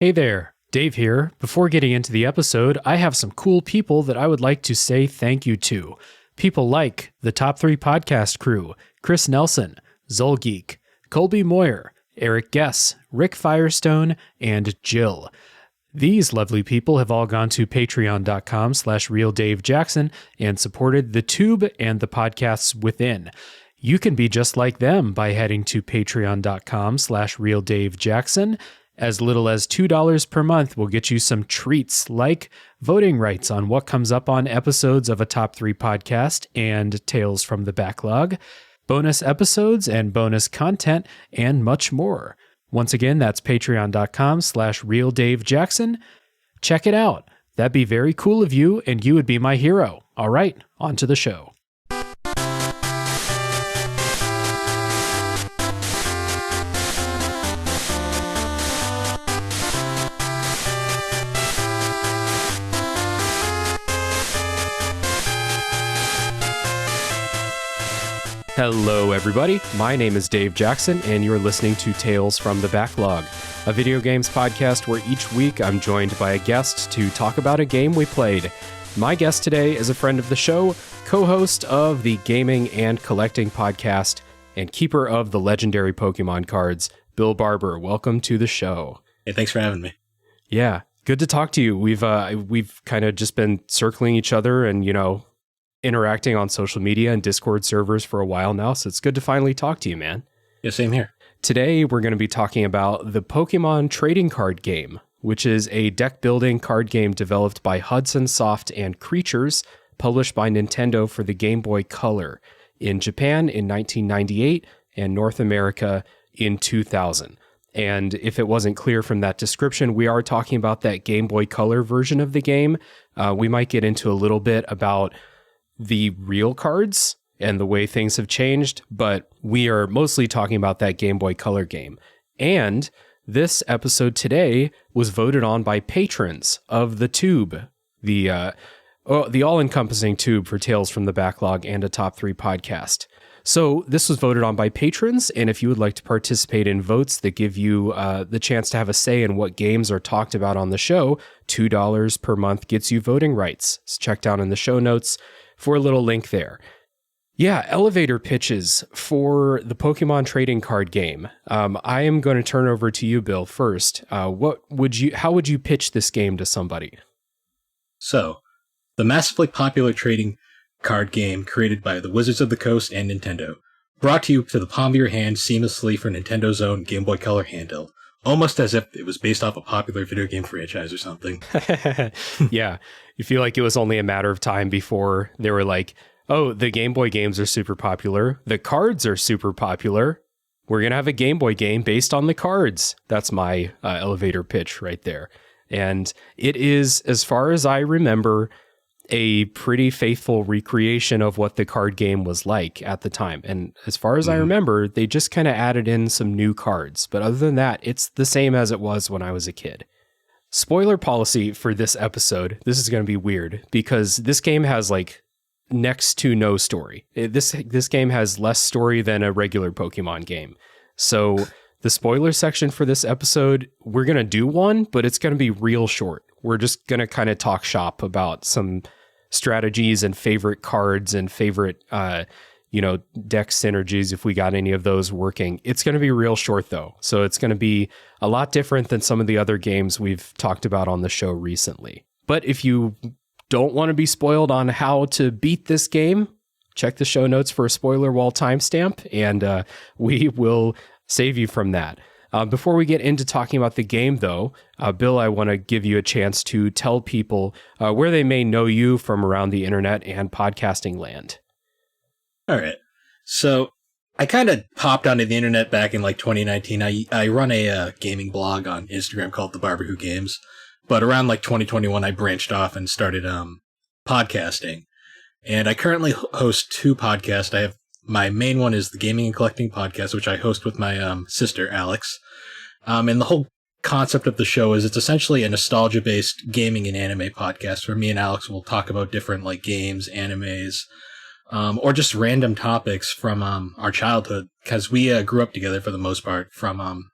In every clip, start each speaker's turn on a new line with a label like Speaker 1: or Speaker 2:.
Speaker 1: Hey there, Dave here. Before getting into the episode, I have some cool people that I would like to say thank you to. People like the Top 3 Podcast crew, Chris Nelson, Zolgeek, Colby Moyer, Eric Guess, Rick Firestone, and Jill. These lovely people have all gone to patreon.com/realdavejackson and supported the tube and the podcasts within. You can be just like them by heading to patreon.com/realdavejackson. As little as $2 per month will get you some treats like voting rights on what comes up on episodes of a Top 3 podcast and Tales from the Backlog, bonus episodes and bonus content, and much more. Once again, that's patreon.com/realdavejackson. Check it out. That'd be very cool of you, and you would be my hero. All right, on to the show. Hello everybody, my name is Dave Jackson and you're listening to Tales from the Backlog, a video games podcast where each week I'm joined by a guest to talk about a game we played. My guest today is a friend of the show, co-host of the Gaming and Collecting podcast, and keeper of the legendary Pokemon cards, Bill Barber. Welcome to the show.
Speaker 2: Hey, thanks for having me.
Speaker 1: Yeah, good to talk to you. We've kind of just been circling each other and, interacting on social media and Discord servers for a while now, so it's good to finally talk to you, man.
Speaker 2: Yeah, same here.
Speaker 1: Today, we're going to be talking about the Pokemon trading card game, which is a deck-building card game developed by Hudson Soft and Creatures, published by Nintendo for the Game Boy Color in Japan in 1998 and North America in 2000. And if it wasn't clear from that description, we are talking about that Game Boy Color version of the game. We might get into a little bit about the real cards and the way things have changed, but we are mostly talking about that Game Boy Color game. And this episode today was voted on by patrons of the Tube, the all-encompassing Tube for Tales from the Backlog and a Top 3 podcast. So this was voted on by patrons, and if you would like to participate in votes that give you the chance to have a say in what games are talked about on the show, $2 per month gets you voting rights. So check down in the show notes for a little link there. Yeah, elevator pitches for the Pokemon trading card game. I am going to turn over to you, Bill, first. How would you pitch this game to somebody?
Speaker 2: So, the massively popular trading card game created by the Wizards of the Coast and Nintendo, brought to you to the palm of your hand seamlessly for Nintendo's own Game Boy Color handheld, almost as if it was based off a popular video game franchise or something.
Speaker 1: Yeah, you feel like it was only a matter of time before they were like, oh, the Game Boy games are super popular. The cards are super popular. We're going to have a Game Boy game based on the cards. That's my elevator pitch right there. And it is, as far as I remember, a pretty faithful recreation of what the card game was like at the time. And as far as I remember, they just kind of added in some new cards. But other than that, it's the same as it was when I was a kid. Spoiler policy for this episode. This is going to be weird because this game has like next to no story. This game has less story than a regular Pokemon game. So the spoiler section for this episode, we're going to do one, but it's going to be real short. We're just going to kind of talk shop about some strategies and favorite cards and favorite, deck synergies, if we got any of those working. It's going to be real short, though. So it's going to be a lot different than some of the other games we've talked about on the show recently. But if you don't want to be spoiled on how to beat this game, check the show notes for a spoiler wall timestamp, and we will save you from that. Before we get into talking about the game, though, Bill, I want to give you a chance to tell people where they may know you from around the internet and podcasting land.
Speaker 2: All right. So I kind of popped onto the internet back in like 2019. I run a gaming blog on Instagram called The Barber Who Games. But around like 2021, I branched off and started podcasting. And I currently host 2 podcasts. My main one is the Gaming and Collecting podcast, which I host with my sister, Alex. And the whole concept of the show is it's essentially a nostalgia-based gaming and anime podcast where me and Alex will talk about different like games, animes, or just random topics from our childhood, because we grew up together for the most part from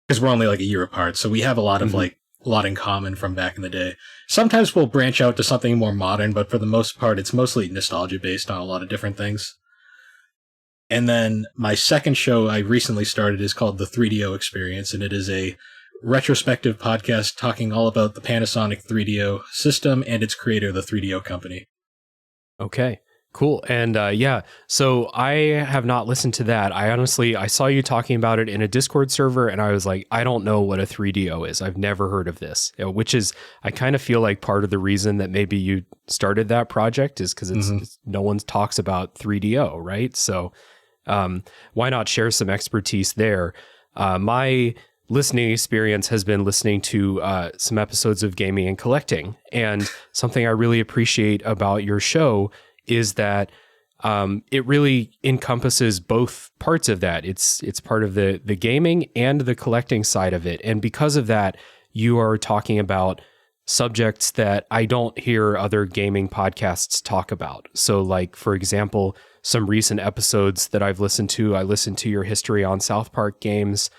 Speaker 2: because we're only like a year apart. So we have a lot of a lot in common from back in the day. Sometimes we'll branch out to something more modern, but for the most part, it's mostly nostalgia based on a lot of different things. And then my second show I recently started is called The 3DO Experience, and it is a retrospective podcast talking all about the Panasonic 3DO system and its creator, the 3DO company.
Speaker 1: Okay, cool. And so I have not listened to that. I saw you talking about it in a Discord server, and I was like, I don't know what a 3DO is. I've never heard of this, which is, I kind of feel like part of the reason that maybe you started that project is because it's no one talks about 3DO, right? So why not share some expertise there? My listening experience has been listening to some episodes of Gaming and Collecting, and something I really appreciate about your show is that it really encompasses both parts of that. It's part of the gaming and the collecting side of it, and because of that, you are talking about subjects that I don't hear other gaming podcasts talk about. So, like, for example, some recent episodes that I've listened to, I listened to your history on South Park games.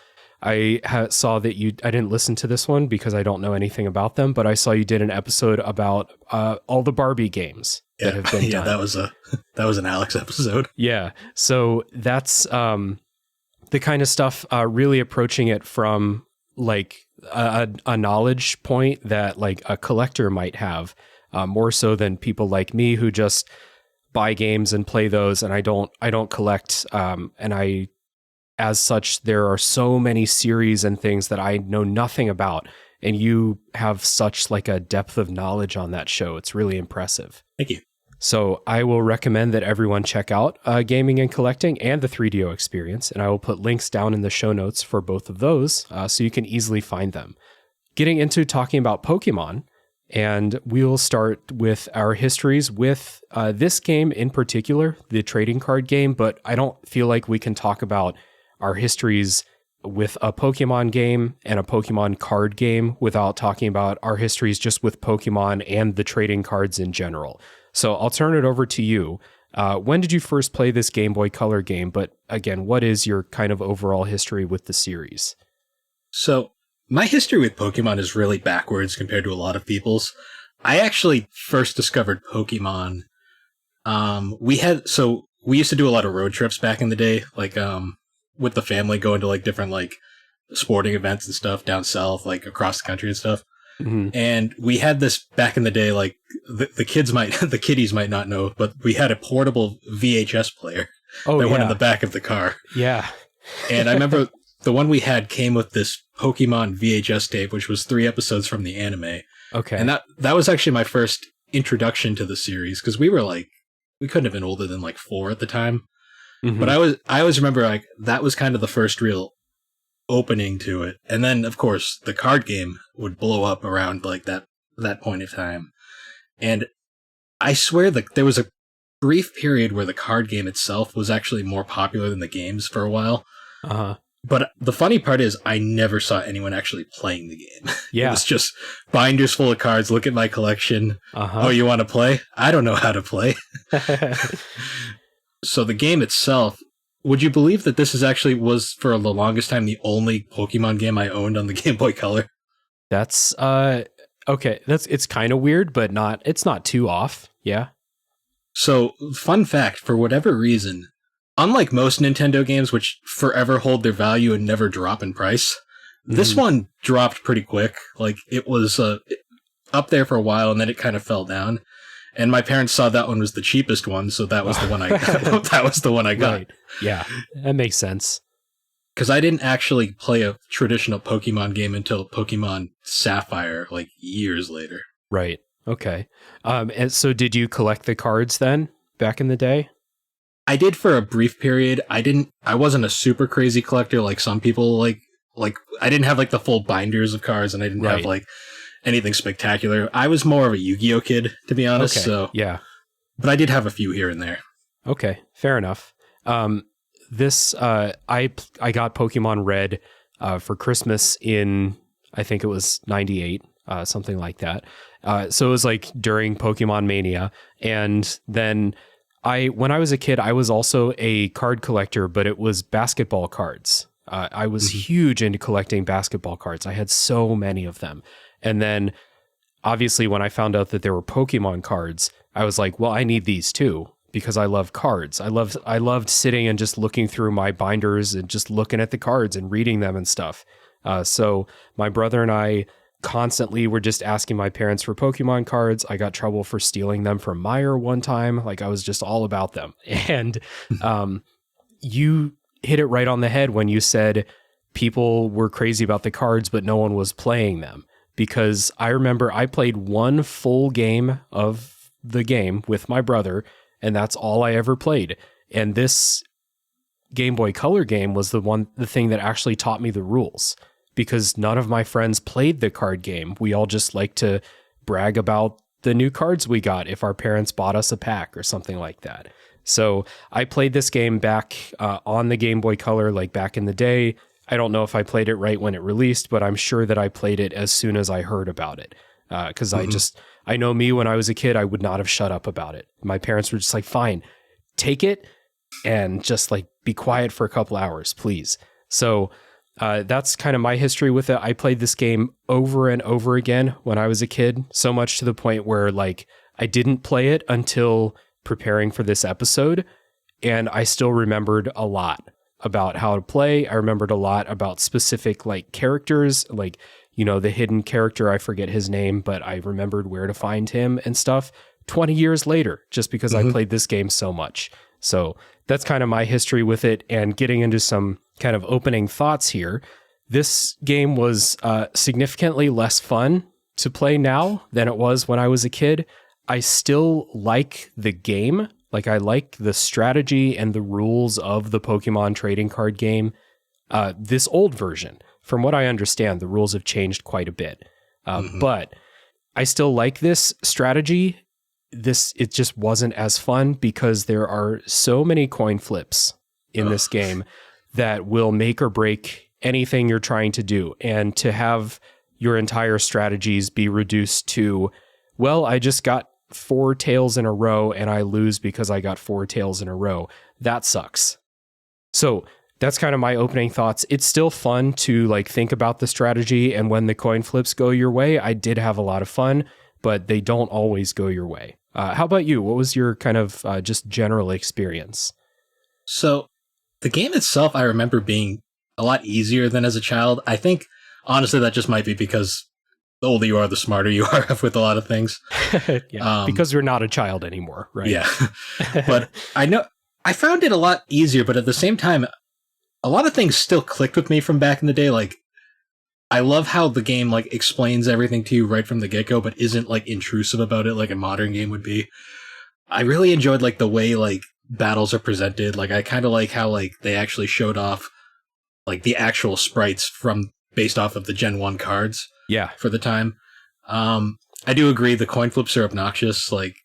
Speaker 1: I saw that I didn't listen to this one because I don't know anything about them, but I saw you did an episode about all the Barbie games that have been done.
Speaker 2: that was an Alex episode.
Speaker 1: Yeah. So that's the kind of stuff, really approaching it from like a knowledge point that like a collector might have, more so than people like me who just buy games and play those, and I don't collect, and as such, there are so many series and things that I know nothing about, and you have such like a depth of knowledge on that show. It's really impressive.
Speaker 2: Thank you.
Speaker 1: So I will recommend that everyone check out Gaming and Collecting and the 3DO Experience, and I will put links down in the show notes for both of those, so you can easily find them. Getting into talking about Pokemon, and we'll start with our histories with this game in particular, the trading card game, but I don't feel like we can talk about our histories with a Pokemon game and a Pokemon card game without talking about our histories just with Pokemon and the trading cards in general. So I'll turn it over to you. When did you first play this Game Boy Color game? But again, what is your kind of overall history with the series?
Speaker 2: So my history with Pokemon is really backwards compared to a lot of people's. I actually first discovered Pokemon. We used to do a lot of road trips back in the day, like with the family, going to like different like sporting events and stuff down south, like across the country and stuff. Mm-hmm. And we had this back in the day, like the kiddies might not know, but we had a portable VHS player that went in the back of the car.
Speaker 1: Yeah.
Speaker 2: And I remember the one we had came with this Pokemon VHS tape, which was 3 episodes from the anime.
Speaker 1: Okay.
Speaker 2: And that was actually my first introduction to the series, because we couldn't have been older than like 4 at the time. Mm-hmm. But I always remember like that was kind of the first real opening to it. And then of course the card game would blow up around like that point of time. And I swear that there was a brief period where the card game itself was actually more popular than the games for a while.
Speaker 1: Uh-huh.
Speaker 2: But the funny part is I never saw anyone actually playing the game.
Speaker 1: Yeah.
Speaker 2: It was just binders full of cards. Look at my collection.
Speaker 1: Uh-huh.
Speaker 2: Oh, you want to play? I don't know how to play. So the game itself, would you believe that this was for the longest time the only Pokemon game I owned on the Game Boy Color?
Speaker 1: That's okay. It's kind of weird, but it's not too off. Yeah.
Speaker 2: So, fun fact, for whatever reason, unlike most Nintendo games, which forever hold their value and never drop in price, this one dropped pretty quick. Like, it was up there for a while, and then it kind of fell down. And my parents saw that one was the cheapest one, so that was the one I got. That was the one I got.
Speaker 1: Right. Yeah, that makes sense.
Speaker 2: Because I didn't actually play a traditional Pokemon game until Pokemon Sapphire, like years later.
Speaker 1: Right. Okay. And so did you collect the cards then, back in the day?
Speaker 2: I did for a brief period. I wasn't a super crazy collector like some people, like I didn't have like the full binders of cards, and I didn't have like anything spectacular. I was more of a Yu-Gi-Oh kid, to be honest.
Speaker 1: Okay.
Speaker 2: So
Speaker 1: yeah.
Speaker 2: But I did have a few here and there.
Speaker 1: Okay, fair enough. I got Pokemon Red for Christmas in, I think it was 98, something like that. So it was like during Pokemon Mania. And then when I was a kid, I was also a card collector, but it was basketball cards. I was huge into collecting basketball cards. I had so many of them. And then obviously when I found out that there were Pokemon cards, I was like, well, I need these too, because I love cards. I loved sitting and just looking through my binders and just looking at the cards and reading them and stuff. So my brother and I constantly were just asking my parents for Pokemon cards. I got trouble for stealing them from Meyer one time. Like, I was just all about them. And you hit it right on the head when you said people were crazy about the cards, but no one was playing them. Because I remember I played one full game of the game with my brother, and that's all I ever played. And this Game Boy Color game was the thing that actually taught me the rules, because none of my friends played the card game. We all just like to brag about the new cards we got if our parents bought us a pack or something like that. So I played this game back on the Game Boy Color, like back in the day. I don't know if I played it right when it released, but I'm sure that I played it as soon as I heard about it. Because I know me, when I was a kid, I would not have shut up about it. My parents were just like, fine, take it and just like be quiet for a couple hours, please. So that's kind of my history with it. I played this game over and over again when I was a kid, so much to the point where like I didn't play it until preparing for this episode, and I still remembered a lot about how to play. I remembered a lot about specific like characters, like, you know, the hidden character, I forget his name, but I remembered where to find him and stuff 20 years later, just because I played this game so much. So that's kind of my history with it. And getting into some kind of opening thoughts here, this game was significantly less fun to play now than it was when I was a kid. I still like the game. Like, I like the strategy and the rules of the Pokemon trading card game. This old version, from what I understand, the rules have changed quite a bit. But I still like this strategy. It just wasn't as fun because there are so many coin flips in this game that will make or break anything you're trying to do. And to have your entire strategies be reduced to, well, I just got 4 tails in a row and I lose because I got 4 tails in a row. That sucks. So that's kind of my opening thoughts. It's still fun to like think about the strategy, and when the coin flips go your way, I did have a lot of fun, but they don't always go your way. How about you? What was your kind of just general experience?
Speaker 2: So the game itself, I remember being a lot easier than as a child. I think, honestly, that just might be because the older you are, the smarter you are with a lot of things.
Speaker 1: Yeah, because you're not a child anymore, right?
Speaker 2: Yeah. But I found it a lot easier, but at the same time, a lot of things still clicked with me from back in the day. Like, I love how the game like explains everything to you right from the get-go, but isn't like intrusive about it like a modern game would be. I really enjoyed like the way like battles are presented. Like, I kind of like how like they actually showed off like the actual sprites based off of the Gen 1 cards.
Speaker 1: Yeah.
Speaker 2: For the time. I do agree the coin flips are obnoxious. Like,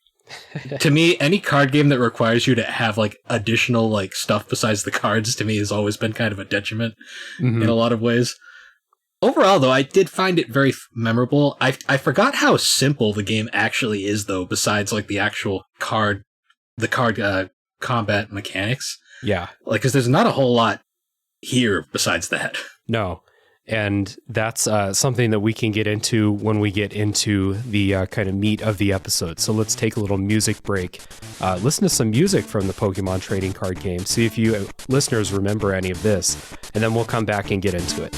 Speaker 2: to me, any card game that requires you to have like additional like stuff besides the cards, to me, has always been kind of a detriment in a lot of ways. Overall, though, I did find it very memorable. I forgot how simple the game actually is, though, besides like the actual card combat mechanics.
Speaker 1: Yeah. Like,
Speaker 2: because there's not a whole lot here besides that.
Speaker 1: No. And that's something that we can get into when we get into the kind of meat of the episode. So let's take a little music break. Listen to some music from the Pokemon trading card game. See if you listeners remember any of this. And then we'll come back and get into it.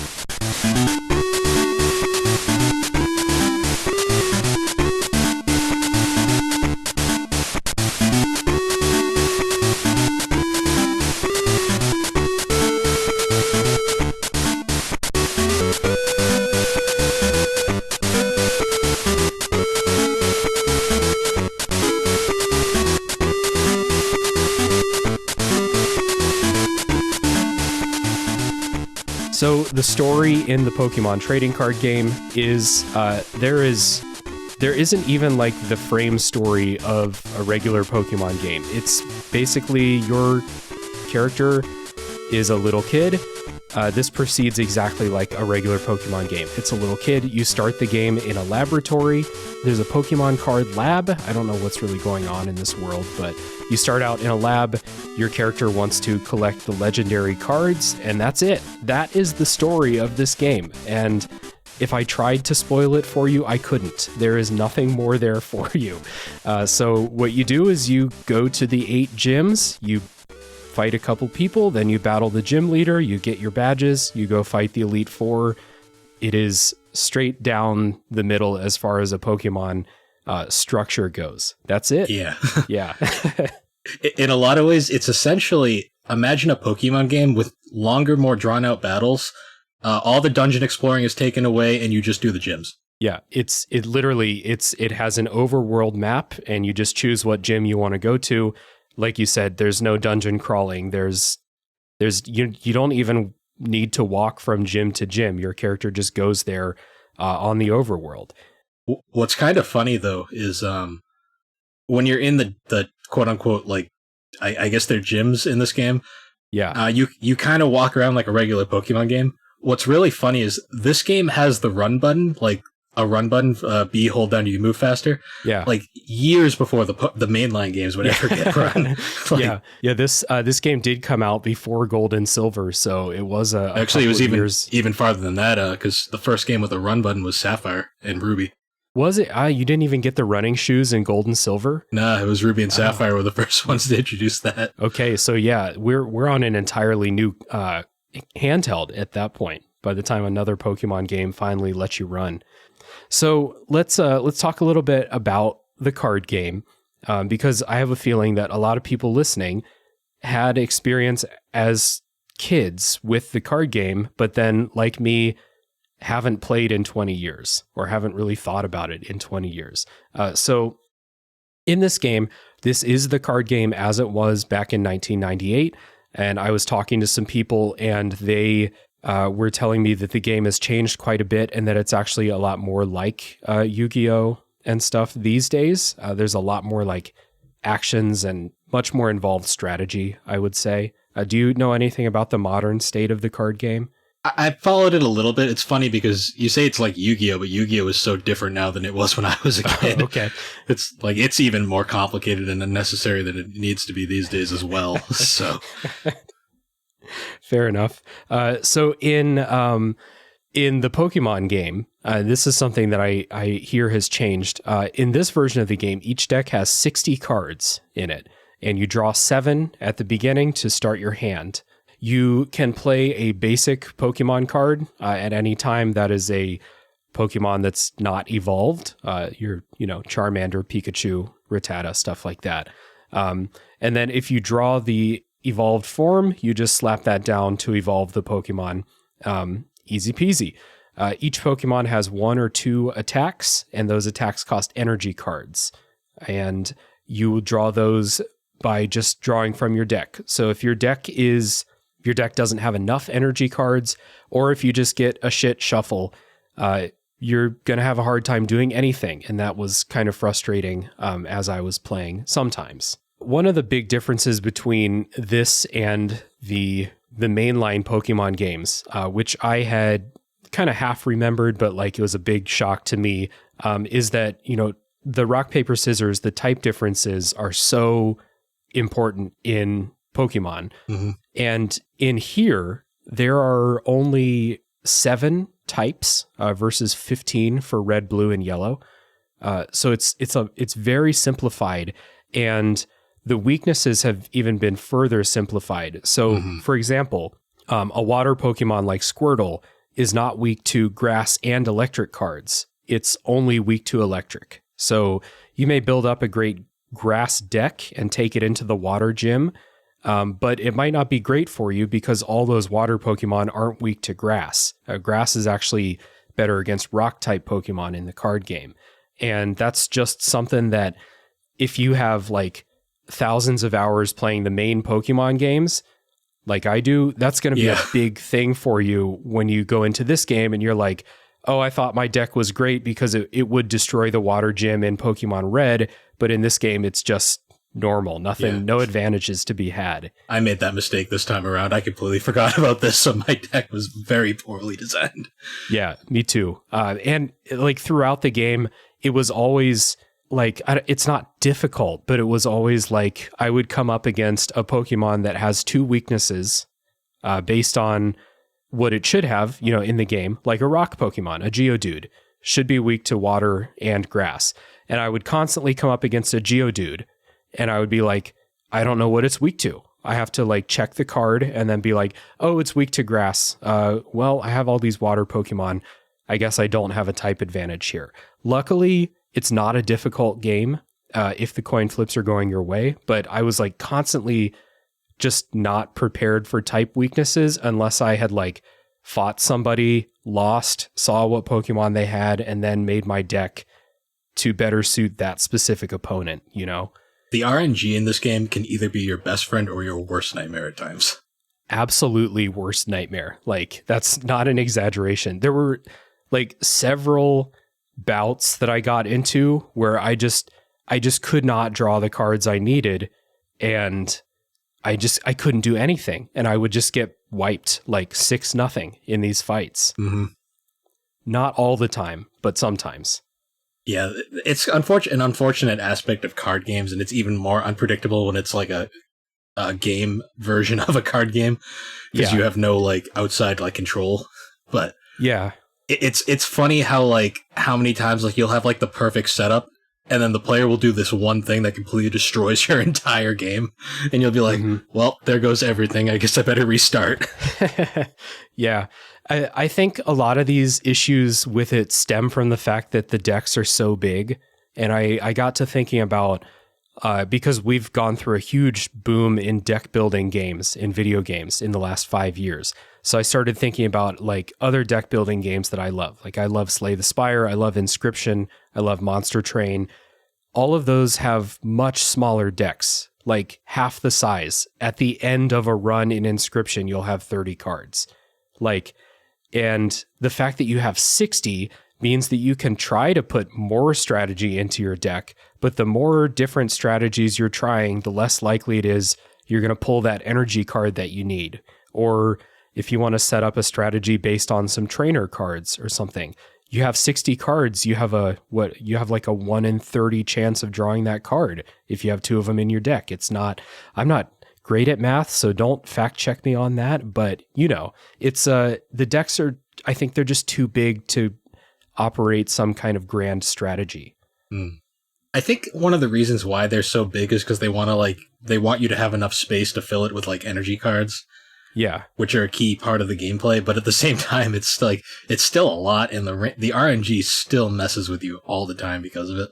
Speaker 1: So the story in the Pokemon trading card game is there isn't even like the frame story of a regular Pokemon game. It's basically your character is a little kid this proceeds exactly like a regular Pokemon game. It's a little kid. You start the game in a laboratory. There's a Pokemon card lab. I don't know what's really going on in this world, but you start out in a lab. Your character wants to collect the legendary cards, and that's it. That is the story of this game. And if I tried to spoil it for you, I couldn't. There is nothing more there for you. So what you do is you go to the 8 gyms, you fight a couple people, then you battle the gym leader, you get your badges, you go fight the Elite Four. It is straight down the middle as far as a Pokemon structure goes. That's it.
Speaker 2: Yeah.
Speaker 1: Yeah.
Speaker 2: In a lot of ways, it's essentially, imagine a Pokemon game with longer, more drawn-out battles. All the dungeon exploring is taken away, and you just do the gyms.
Speaker 1: Yeah, it has an overworld map, and you just choose what gym you want to go to. Like you said, there's no dungeon crawling. You don't even need to walk from gym to gym. Your character just goes there on the overworld.
Speaker 2: What's kind of funny though is when you're in the quote unquote, like I guess they're gyms in this game.
Speaker 1: Yeah,
Speaker 2: you kind of walk around like a regular Pokemon game. What's really funny is this game has the run button, like a run button, B, hold down, you can move faster.
Speaker 1: Yeah.
Speaker 2: Like years before the mainline games would ever get run. Like,
Speaker 1: yeah. This game did come out before Gold and Silver, so it was
Speaker 2: actually it was even farther than that, because the first game with a run button was Sapphire and Ruby.
Speaker 1: Was it? You didn't even get the running shoes in Gold and Silver?
Speaker 2: Nah, it was Ruby and Sapphire were the first ones to introduce that.
Speaker 1: Okay, so yeah, we're on an entirely new handheld at that point. By the time another Pokemon game finally lets you run. So let's talk a little bit about the card game, because I have a feeling that a lot of people listening had experience as kids with the card game, but then, like me, haven't played in 20 years or haven't really thought about it in 20 years. So in this game, this is the card game as it was back in 1998, and I was talking to some people, and they were telling me that the game has changed quite a bit and that it's actually a lot more like Yu-Gi-Oh! And stuff these days. There's a lot more like actions and much more involved strategy, I would say. Do you know anything about the modern state of the card game?
Speaker 2: I followed it a little bit. It's funny because you say it's like Yu-Gi-Oh!, but Yu-Gi-Oh! Is so different now than it was when I was a kid.
Speaker 1: Okay.
Speaker 2: It's even more complicated and unnecessary than it needs to be these days as well. So...
Speaker 1: Fair enough. So in the Pokemon game, this is something that I hear has changed. In this version of the game, each deck has 60 cards in it, and you draw 7 at the beginning to start your hand. You can play a basic Pokemon card at any time that is a Pokemon that's not evolved. Charmander, Pikachu, Rattata, stuff like that. And then if you draw the evolved form, you just slap that down to evolve the Pokemon. Easy peasy. Each Pokemon has 1 or 2 attacks, and those attacks cost energy cards. And you draw those by just drawing from your deck. So if your deck doesn't have enough energy cards, or if you just get a shit shuffle, you're going to have a hard time doing anything. And that was kind of frustrating as I was playing sometimes. One of the big differences between this and the mainline Pokemon games, which I had kind of half remembered, but like it was a big shock to me, is that, the rock, paper, scissors, the type differences are so important in Pokemon. Mm-hmm. And in here, there are only 7 types versus 15 for red, blue, and yellow. So it's very simplified, and the weaknesses have even been further simplified. So, for example, a water Pokemon like Squirtle is not weak to grass and electric cards. It's only weak to electric. So you may build up a great grass deck and take it into the water gym, but it might not be great for you because all those water Pokemon aren't weak to grass. Grass is actually better against rock-type Pokemon in the card game. And that's just something that if you have like thousands of hours playing the main Pokemon games, like I do, that's going to be a big thing for you when you go into this game and you're like, oh, I thought my deck was great because it would destroy the water gym in Pokemon Red, but in this game, it's just normal. Nothing, no advantages to be had.
Speaker 2: I made that mistake this time around. I completely forgot about this, so my deck was very poorly designed.
Speaker 1: Yeah, me too. And like throughout the game, it was always like, it's not difficult, but it was always like I would come up against a Pokemon that has 2 weaknesses based on what it should have, you know, in the game, like a rock Pokemon, a Geodude, should be weak to water and grass. And I would constantly come up against a Geodude, and I would be like, I don't know what it's weak to. I have to like check the card and then be like, oh, it's weak to grass. Well, I have all these water Pokemon. I guess I don't have a type advantage here. Luckily, it's not a difficult game if the coin flips are going your way, but I was like constantly just not prepared for type weaknesses unless I had like fought somebody, lost, saw what Pokemon they had, and then made my deck to better suit that specific opponent, you know?
Speaker 2: The RNG in this game can either be your best friend or your worst nightmare at times.
Speaker 1: Absolutely worst nightmare. Like, that's not an exaggeration. There were like several bouts that I got into where I just could not draw the cards I needed, and I couldn't do anything, and I would just get wiped like 6-0 in these fights.
Speaker 2: Mm-hmm.
Speaker 1: Not all the time, but sometimes.
Speaker 2: Yeah, it's an unfortunate aspect of card games, and it's even more unpredictable when it's like a game version of a card game, because you have no like outside like control. But
Speaker 1: yeah,
Speaker 2: it's funny how many times like you'll have like the perfect setup, and then the player will do this one thing that completely destroys your entire game, and you'll be like, well, there goes everything. I guess I better restart.
Speaker 1: Yeah. I think a lot of these issues with it stem from the fact that the decks are so big. And I got to thinking about, because we've gone through a huge boom in deck building games in video games in the last 5 years. So I started thinking about like other deck building games that I love. Like I love Slay the Spire, I love Inscription, I love Monster Train. All of those have much smaller decks, like half the size. At the end of a run in Inscription, you'll have 30 cards. And the fact that you have 60 means that you can try to put more strategy into your deck, but the more different strategies you're trying, the less likely it is you're going to pull that energy card that you need. Or if you want to set up a strategy based on some trainer cards or something, you have 60 cards, you have like a 1 in 30 chance of drawing that card if you have 2 of them in your deck. I'm not great at math, so don't fact check me on that, but you know, it's the decks are, I think they're just too big to operate some kind of grand strategy.
Speaker 2: I think one of the reasons why they're so big is because they want you to have enough space to fill it with like energy cards.
Speaker 1: Yeah, which
Speaker 2: are a key part of the gameplay, but at the same time, it's still a lot, and the RNG still messes with you all the time because of it.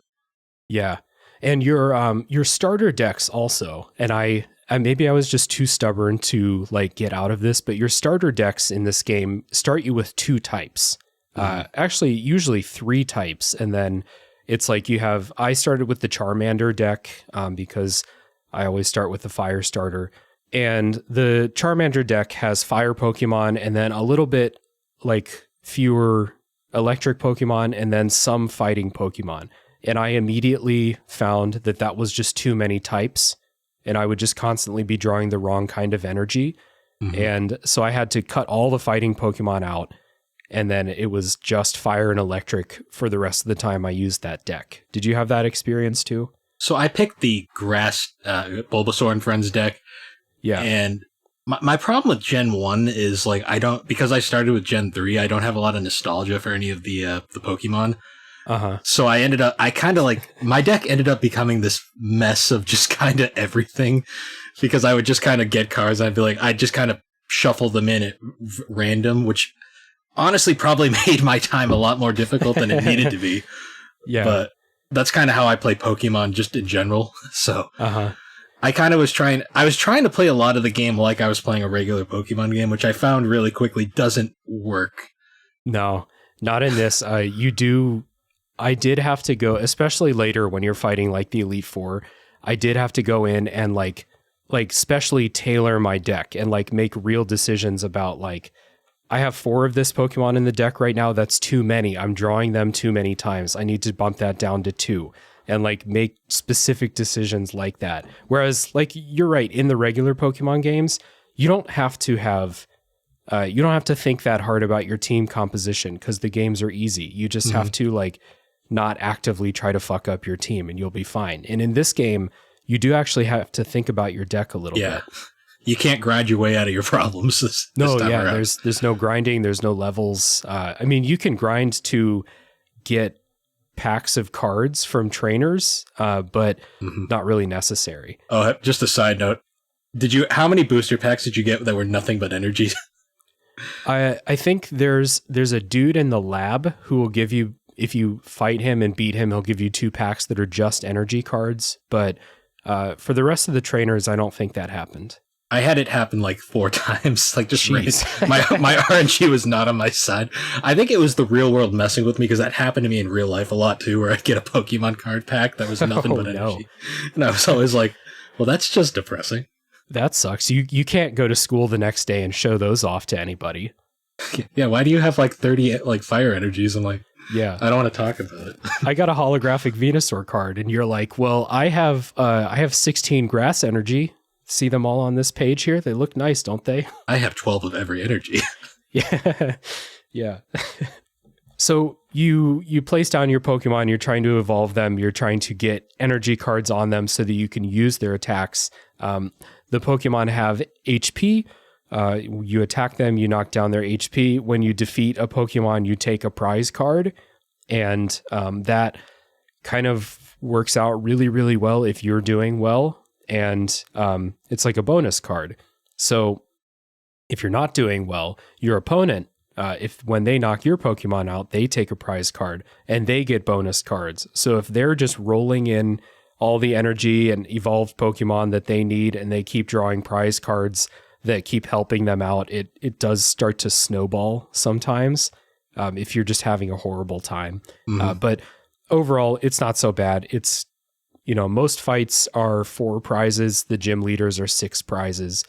Speaker 1: Yeah, and your starter decks also, and maybe I was just too stubborn to like get out of this, but your starter decks in this game start you with 2 types. Actually, usually 3 types, and then it's like I started with the Charmander deck because I always start with the Fire starter. And the Charmander deck has fire Pokemon and then a little bit like fewer electric Pokemon and then some fighting Pokemon. And I immediately found that was just too many types, and I would just constantly be drawing the wrong kind of energy. And so I had to cut all the fighting Pokemon out, and then it was just fire and electric for the rest of the time I used that deck. Did you have that experience too?
Speaker 2: So I picked the grass Bulbasaur and Friends deck.
Speaker 1: Yeah.
Speaker 2: And my problem with Gen 1 is like because I started with Gen 3, I don't have a lot of nostalgia for any of the Pokemon. So my deck ended up becoming this mess of just kind of everything, because I would just kind of get cards and I'd be like, I'd just kind of shuffle them in at random, which honestly probably made my time a lot more difficult than it needed to be.
Speaker 1: Yeah.
Speaker 2: But that's kind of how I play Pokemon just in general. So I was trying to play a lot of the game like I was playing a regular Pokemon game, which I found really quickly doesn't work. No,
Speaker 1: not in this. I did have to go, especially later when you're fighting like the Elite Four, I did have to go in and like specially tailor my deck and like make real decisions about like, I have 4 of this Pokemon in the deck right now. That's too many. I'm drawing them too many times. I need to bump that down to 2. and like make specific decisions like that. Whereas like you're right, in the regular Pokemon games, you don't have to think that hard about your team composition because the games are easy. You just have to like not actively try to fuck up your team and you'll be fine. And in this game, you do actually have to think about your deck a little bit.
Speaker 2: You can't grind your way out of your problems this time around.
Speaker 1: There's no grinding, there's no levels. I mean, you can grind to get packs of cards from trainers, but not really necessary.
Speaker 2: Oh, just a side note. How many booster packs did you get that were nothing but energy?
Speaker 1: I think there's a dude in the lab who will give you, if you fight him and beat him, he'll give you 2 packs that are just energy cards. But for the rest of the trainers, I don't think that happened.
Speaker 2: I had it happen like 4 times. Like just my RNG was not on my side. I think it was the real world messing with me because that happened to me in real life a lot too, where I'd get a Pokemon card pack that was nothing but energy. No. And I was always like, well, that's just depressing.
Speaker 1: That sucks. You can't go to school the next day and show those off to anybody.
Speaker 2: Yeah, why do you have like 30 like fire energies? I'm like,
Speaker 1: yeah,
Speaker 2: I don't want to talk about it.
Speaker 1: I got a holographic Venusaur card, and you're like, well, I have 16 grass energy. See them all on this page here? They look nice, don't they?
Speaker 2: I have 12 of every energy.
Speaker 1: Yeah. So you place down your Pokemon, you're trying to evolve them, you're trying to get energy cards on them so that you can use their attacks. The Pokemon have HP. You attack them, you knock down their HP. When you defeat a Pokemon, you take a prize card. And that kind of works out really, really well if you're doing well. And it's like a bonus card. So if you're not doing well, your opponent, when they knock your Pokemon out, they take a prize card and they get bonus cards. So if they're just rolling in all the energy and evolved Pokemon that they need and they keep drawing prize cards that keep helping them out, it does start to snowball sometimes if you're just having a horrible time. But overall, it's not so bad. It's, most fights are 4 prizes. The gym leaders are 6 prizes.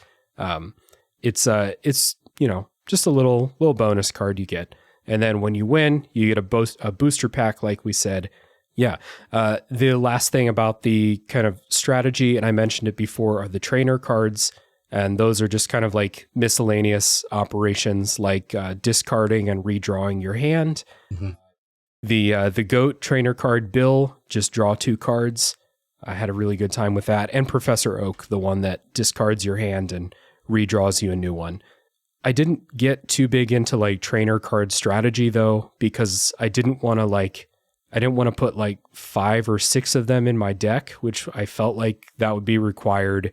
Speaker 1: It's just a little bonus card you get. And then when you win, you get a booster pack, like we said. Yeah. The last thing about the kind of strategy, and I mentioned it before, are the trainer cards. And those are just kind of like miscellaneous operations like discarding and redrawing your hand. The GOAT trainer card, Bill, just draw 2 cards. I had a really good time with that. And Professor Oak, the one that discards your hand and redraws you a new one. I didn't get too big into like trainer card strategy though, because I didn't want to put like 5 or 6 of them in my deck, which I felt like that would be required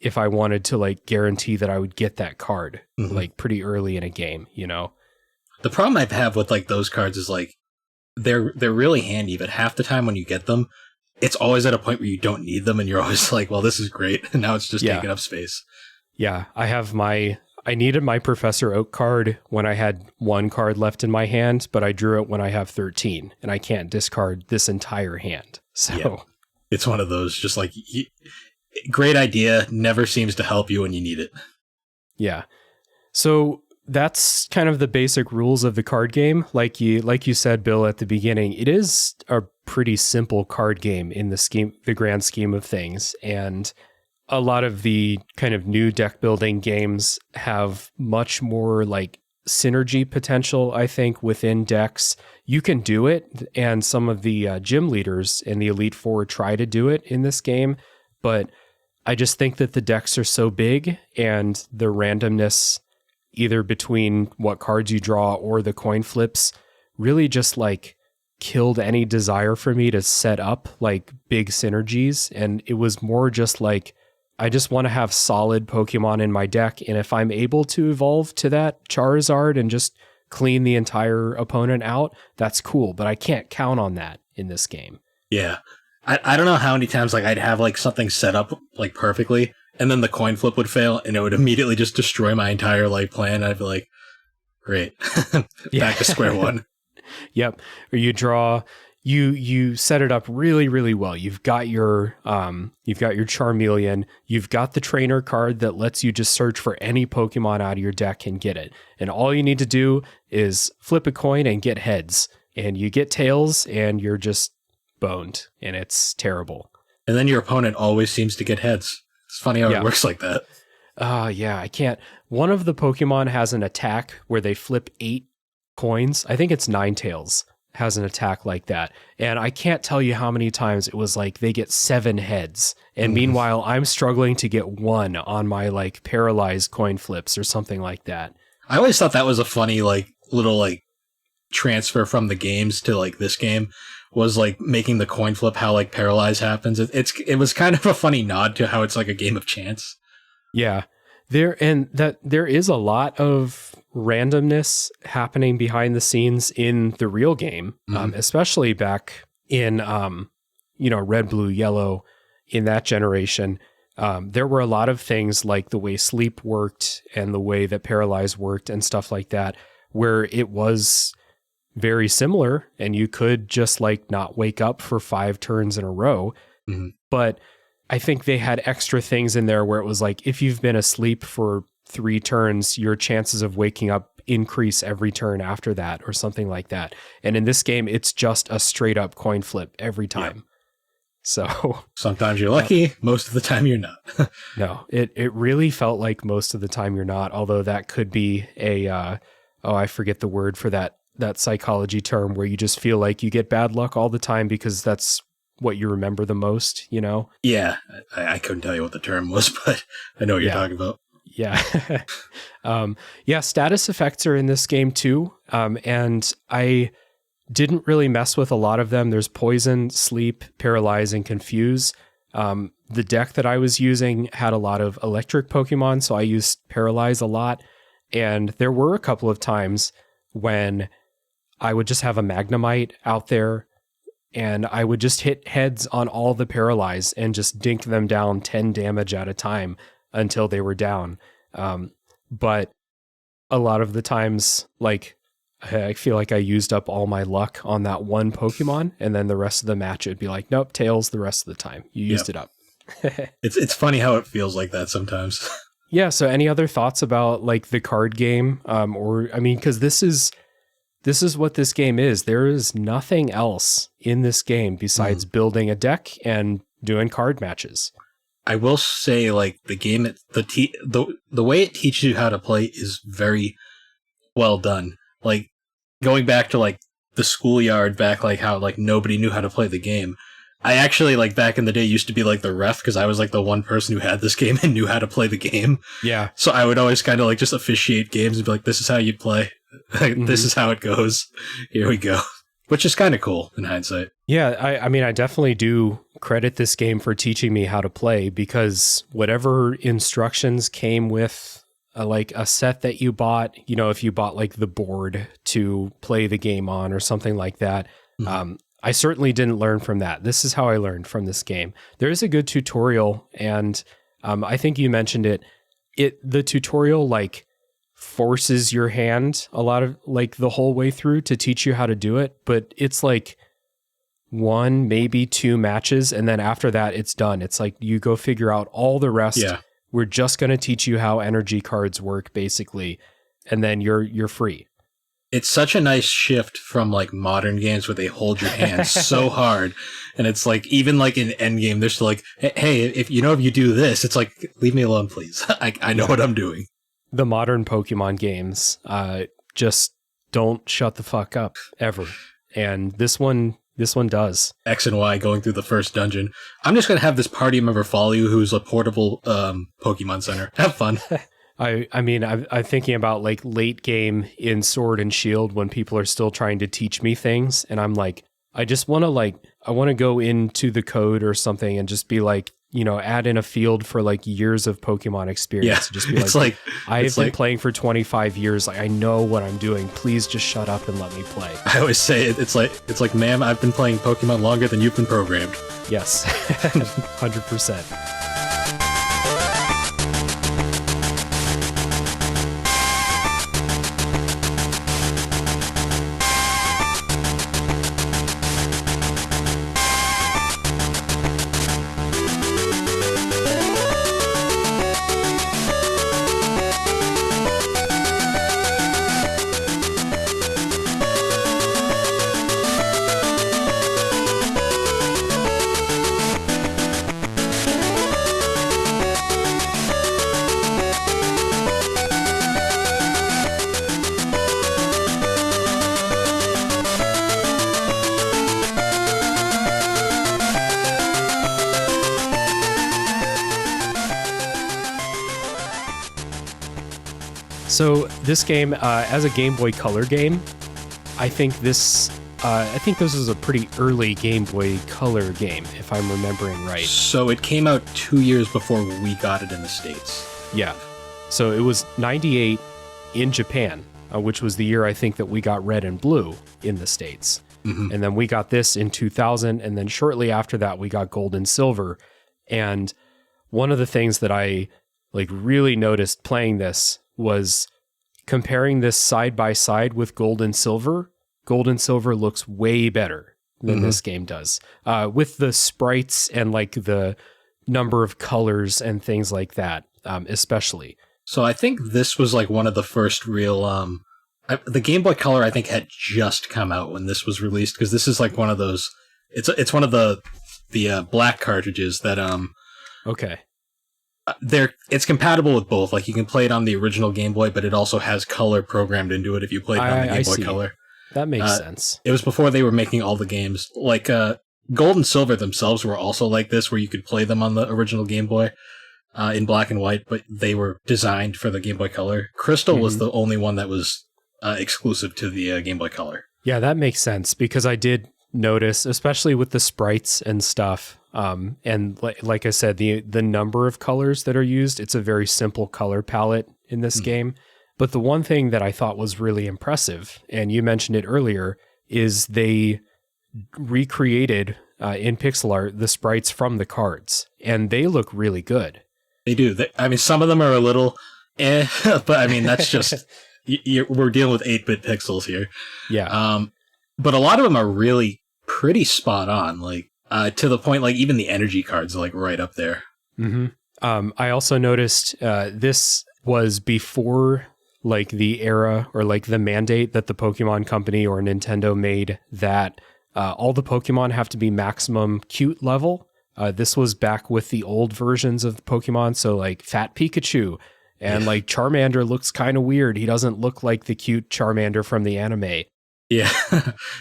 Speaker 1: if I wanted to like guarantee that I would get that card like pretty early in a game, The problem I have with like those cards is like they're really handy, but half the time when you get them, it's always at a point where you don't need them and you're always like, well, this is great. And now it's just taking up space. Yeah, I needed my Professor Oak card when I had 1 card left in my hand, but I drew it when I have 13 and I can't discard this entire hand. So
Speaker 2: it's one of those just like great idea, never seems to help you when you need it. Yeah.
Speaker 1: So that's kind of the basic rules of the card game. Like you said, Bill, at the beginning, it is a pretty simple card game in the grand scheme of things. And a lot of the kind of new deck building games have much more like synergy potential, I think, within decks. You can do it, and some of the gym leaders in the Elite Four try to do it in this game, but I just think that the decks are so big and the randomness either between what cards you draw or the coin flips really just like killed any desire for me to set up like big synergies. And it was more just like, I just want to have solid Pokemon in my deck. And if I'm able to evolve to that Charizard and just clean the entire opponent out, that's cool. But I can't count on that in this game.
Speaker 2: Yeah. I don't know how many times like I'd have like something set up like perfectly and then the coin flip would fail and it would immediately just destroy my entire like plan. I'd be like, great. Back to square one.
Speaker 1: Yep. Or you draw, you set it up really, really well. You've got your Charmeleon, you've got the trainer card that lets you just search for any Pokemon out of your deck and get it. And all you need to do is flip a coin and get heads. And you get tails and you're just boned, and it's terrible.
Speaker 2: And then your opponent always seems to get heads. It's funny how it works like that.
Speaker 1: Yeah, I can't. One of the Pokemon has an attack where they flip 8 coins. I think it's Ninetales has an attack like that. And I can't tell you how many times it was like they get 7 heads. And meanwhile, I'm struggling to get 1 on my like paralyzed coin flips or something like that. I
Speaker 2: always thought that was a funny like little like transfer from the games to like this game, was like making the coin flip how like paralyze happens. It was kind of a funny nod to how it's like a game of chance.
Speaker 1: Yeah. There is a lot of randomness happening behind the scenes in the real game, especially back in Red, Blue, Yellow, in that generation. There were a lot of things like the way sleep worked and the way that paralyze worked and stuff like that, where it was very similar and you could just like not wake up for 5 turns in a row. But I think they had extra things in there where it was like, if you've been asleep for 3 turns, your chances of waking up increase every turn after that or something like that. And in this game, it's just a straight up coin flip every time. Yep. So
Speaker 2: sometimes you're lucky, most of the time you're not.
Speaker 1: No, it really felt like most of the time you're not, although that could be I forget the word for that psychology term where you just feel like you get bad luck all the time because that's what you remember the most, you know?
Speaker 2: Yeah, I couldn't tell you what the term was, but I know what you're talking about.
Speaker 1: Yeah. Status effects are in this game too. And I didn't really mess with a lot of them. There's Poison, Sleep, Paralyze, and Confuse. The deck that I was using had a lot of electric Pokemon, so I used Paralyze a lot. And there were a couple of times when I would just have a Magnemite out there and I would just hit heads on all the Paralyze and just dink them down 10 damage at a time until they were down. But a lot of the times, like, I feel like I used up all my luck on that one Pokemon, and then the rest of the match, it'd be like, nope, Tails the rest of the time. You used it up.
Speaker 2: It's funny how it feels like that sometimes.
Speaker 1: Yeah, so any other thoughts about, like, the card game? Because this is what this game is. There is nothing else in this game besides building a deck and doing card matches.
Speaker 2: I will say, like, the game, the way it teaches you how to play is very well done. Like, going back to, like, the schoolyard back, like, how, like, nobody knew how to play the game. I actually, like, back in the day used to be, like, the ref, because I was, like, the one person who had this game and knew how to play the game.
Speaker 1: Yeah.
Speaker 2: So I would always kind of, like, just officiate games and be like, this is how you play. This is how it goes. Here we go. Which is kind of cool in hindsight.
Speaker 1: Yeah, I definitely do credit this game for teaching me how to play, because whatever instructions came with a set that you bought, you know, if you bought like the board to play the game on or something like that, I certainly didn't learn from that. This is how I learned from this game. There is a good tutorial, and I think you mentioned it. The tutorial like forces your hand a lot of like the whole way through to teach you how to do it, but it's like 1, maybe 2 matches, and then after that it's done. It's like you go figure out all the rest.
Speaker 2: Yeah.
Speaker 1: We're just going to teach you how energy cards work, basically, and then you're free.
Speaker 2: It's such a nice shift from like modern games where they hold your hand so hard, and it's like even like in Endgame, they're still like, hey, if you do this, it's like, leave me alone, please. I know what I'm doing.
Speaker 1: The modern Pokemon games just don't shut the fuck up ever, and this one does.
Speaker 2: X and Y going through the first dungeon. I'm just going to have this party member follow you who's a portable Pokemon Center. Have fun.
Speaker 1: I'm thinking about like late game in Sword and Shield when people are still trying to teach me things. And I'm like, I want to go into the code or something and just be like, you know, add in a field for like years of Pokemon experience.
Speaker 2: Yeah,
Speaker 1: just be I've been playing for 25 years. Like, I know what I'm doing. Please just shut up and let me play.
Speaker 2: I always say it's like, ma'am, I've been playing Pokemon longer than you've been programmed.
Speaker 1: Yes, 100%. So this game, as a Game Boy Color game, I think this was a pretty early Game Boy Color game, if I'm remembering right.
Speaker 2: So it came out 2 years before we got it in the States.
Speaker 1: Yeah. So it was 98 in Japan, which was the year I think that we got Red and Blue in the States.
Speaker 2: Mm-hmm.
Speaker 1: And then we got this in 2000, and then shortly after that we got Gold and Silver. And one of the things that I really noticed playing this was comparing this side by side with Gold and Silver. Gold and Silver looks way better than this game does, with the sprites and the number of colors and things like that, especially.
Speaker 2: So I think this was one of the first real, the Game Boy Color I think had just come out when this was released, because this is one of those, it's one of the black cartridges that,
Speaker 1: okay.
Speaker 2: It's compatible with both. You can play it on the original Game Boy, but it also has color programmed into it if you played it on the Game Boy Color.
Speaker 1: That makes sense.
Speaker 2: It was before they were making all the games. Gold and Silver themselves were also like this, where you could play them on the original Game Boy in black and white, but they were designed for the Game Boy Color. Crystal was the only one that was exclusive to the Game Boy Color.
Speaker 1: Yeah, that makes sense, because I did notice, especially with the sprites and stuff, and like I said, the number of colors that are used, it's a very simple color palette in this game. But the one thing that I thought was really impressive, and you mentioned it earlier, is they recreated in pixel art the sprites from the cards, and they look really good.
Speaker 2: They do. Some of them are a little but that's just, we're dealing with 8-bit pixels here.
Speaker 1: Yeah.
Speaker 2: But a lot of them are really pretty spot on, to the point, even the energy cards are right up there.
Speaker 1: Mm-hmm. I also noticed this was before the era or the mandate that the Pokemon Company or Nintendo made that all the Pokemon have to be maximum cute level. This was back with the old versions of Pokemon, so Fat Pikachu and Charmander looks kind of weird. He doesn't look like the cute Charmander from the anime.
Speaker 2: Yeah,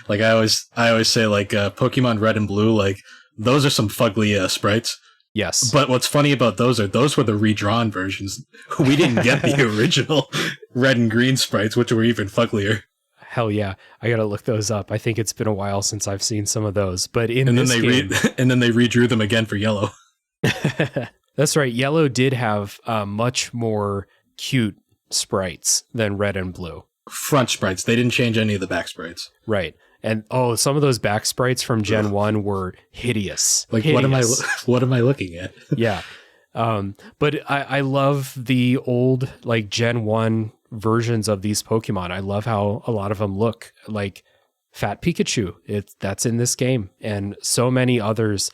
Speaker 2: I always say Pokemon Red and Blue, those are some fugly sprites.
Speaker 1: Yes.
Speaker 2: But what's funny about those were the redrawn versions. We didn't get the original red and green sprites, which were even fuglier.
Speaker 1: Hell yeah. I got to look those up. I think it's been a while since I've seen some of those. But
Speaker 2: and then they redrew them again for yellow.
Speaker 1: That's right. Yellow did have much more cute sprites than red and blue.
Speaker 2: Front sprites. They didn't change any of the back sprites.
Speaker 1: Right. And some of those back sprites from Gen 1 were hideous. Hideous.
Speaker 2: What am I looking at?
Speaker 1: Yeah. But I love the old Gen 1 versions of these Pokemon. I love how a lot of them look like Fat Pikachu. That's in this game, and so many others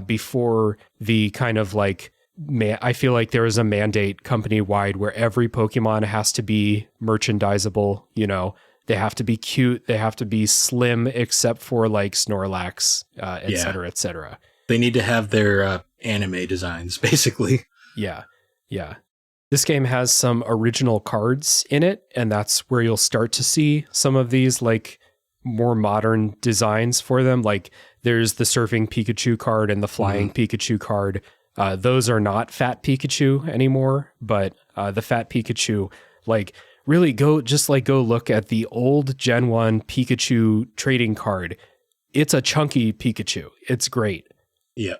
Speaker 1: before the kind of I feel like there is a mandate company-wide where every Pokemon has to be merchandisable, They have to be cute. They have to be slim, except for Snorlax, et cetera, et cetera.
Speaker 2: They need to have their anime designs, basically.
Speaker 1: Yeah, yeah. This game has some original cards in it, and that's where you'll start to see some of these more modern designs for them. There's the surfing Pikachu card and the flying Pikachu card. Those are not Fat Pikachu anymore, but the Fat Pikachu, really go look at the old Gen 1 Pikachu trading card. It's a chunky Pikachu. It's great.
Speaker 2: Yeah.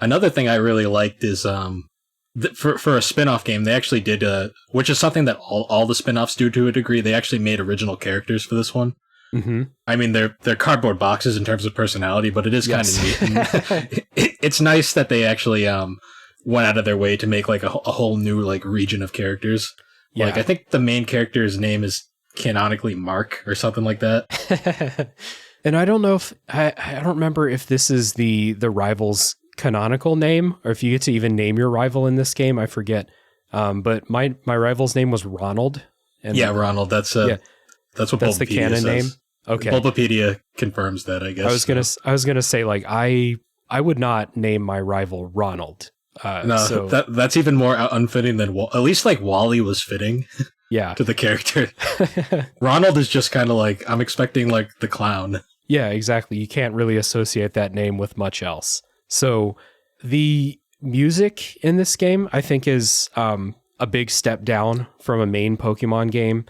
Speaker 2: Another thing I really liked is for a spin-off game, they actually did, which is something that all the spin-offs do to a degree, they actually made original characters for this one. Mm-hmm. They're cardboard boxes in terms of personality, but it is kind of neat. It's nice that they actually went out of their way to make a whole new region of characters. Yeah. I think the main character's name is canonically Mark or something like that.
Speaker 1: And I don't know if I don't remember if this is the rival's canonical name or if you get to even name your rival in this game. I forget. But my rival's name was Ronald. And
Speaker 2: Ronald. That's what
Speaker 1: that's the canon
Speaker 2: says.
Speaker 1: Name. Okay.
Speaker 2: Bulbapedia confirms that, I guess.
Speaker 1: I was gonna say I would not name my rival Ronald.
Speaker 2: That's even more unfitting than at least Wally was fitting.
Speaker 1: Yeah.
Speaker 2: To the character. Ronald is just kind of I'm expecting the clown.
Speaker 1: Yeah, exactly. You can't really associate that name with much else. So the music in this game, I think, is a big step down from a main Pokemon game,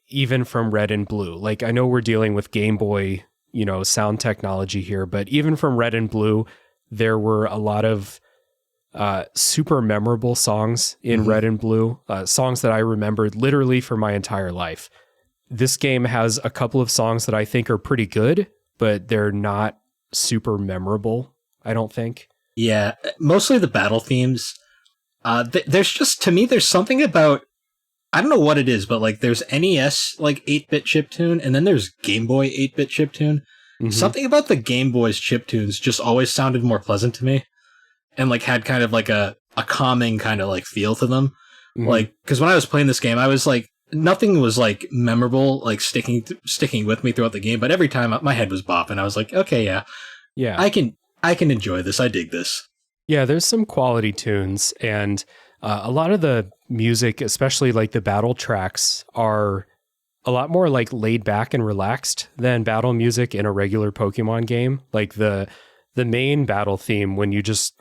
Speaker 1: even from Red and Blue. Like, I know we're dealing with Game Boy, sound technology here, but even from Red and Blue, there were a lot of super memorable songs in Red and Blue, songs that I remembered literally for my entire life. This game has a couple of songs that I think are pretty good, but they're not super memorable, I don't think.
Speaker 2: Yeah, mostly the battle themes. There's just, to me, there's something about, I don't know what it is, but like there's NES like 8-bit chiptune, and then there's Game Boy 8-bit chiptune. Something about the Game Boy's chiptunes just always sounded more pleasant to me, and like had kind of like a calming kind of like feel to them. Like, because when I was playing this game, I was like, nothing was like memorable, like sticking with me throughout the game, but every time my head was bopping, I was like, okay, yeah, I can enjoy this. I dig this.
Speaker 1: Yeah, there's some quality tunes, and a lot of the music, especially like the battle tracks, are a lot more like laid back and relaxed than battle music in a regular Pokemon game. Like the main battle theme when you're just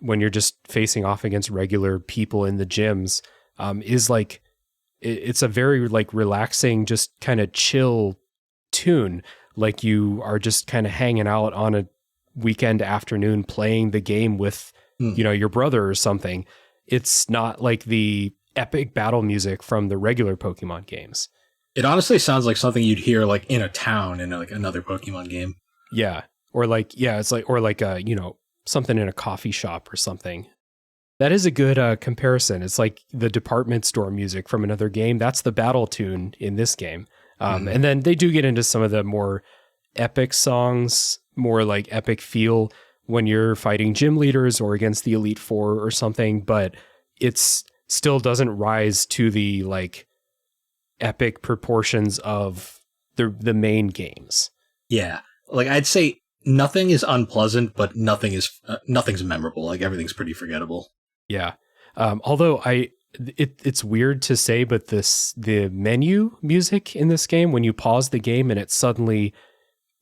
Speaker 1: facing off against regular people in the gyms, is like, it's a very like relaxing, just kind of chill tune. Like you are just kind of hanging out on a weekend afternoon playing the game with, your brother or something. It's not like the epic battle music from the regular Pokemon games.
Speaker 2: It honestly sounds like something you'd hear like in a town in like another Pokemon game.
Speaker 1: Yeah. Or like, it's like, or like something in a coffee shop or something. That is a good comparison. It's like the department store music from another game. That's the battle tune in this game. And then they do get into some of the more epic songs, more like epic feel when you're fighting gym leaders or against the Elite Four or something, but it's still doesn't rise to the like epic proportions of the main games. Yeah.
Speaker 2: Like I'd say nothing is unpleasant, but nothing's memorable. Like everything's pretty forgettable.
Speaker 1: Yeah. Although it's weird to say, but the menu music in this game, when you pause the game and it suddenly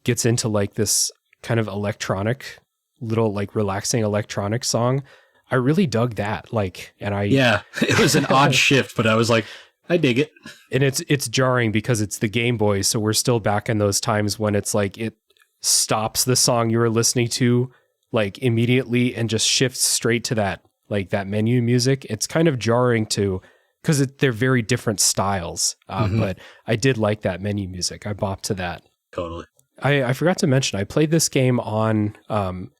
Speaker 1: gets into like this kind of electronic, little like relaxing electronic song, I really dug that. Like, and
Speaker 2: it was an odd shift, but I was like, I dig it.
Speaker 1: And it's jarring because it's the Game Boy, so we're still back in those times when it's like it stops the song you were listening to like immediately and just shifts straight to that menu music. It's kind of jarring too, because they're very different styles. But I did like that menu music. I bopped to that.
Speaker 2: Totally.
Speaker 1: I forgot to mention, I played this game on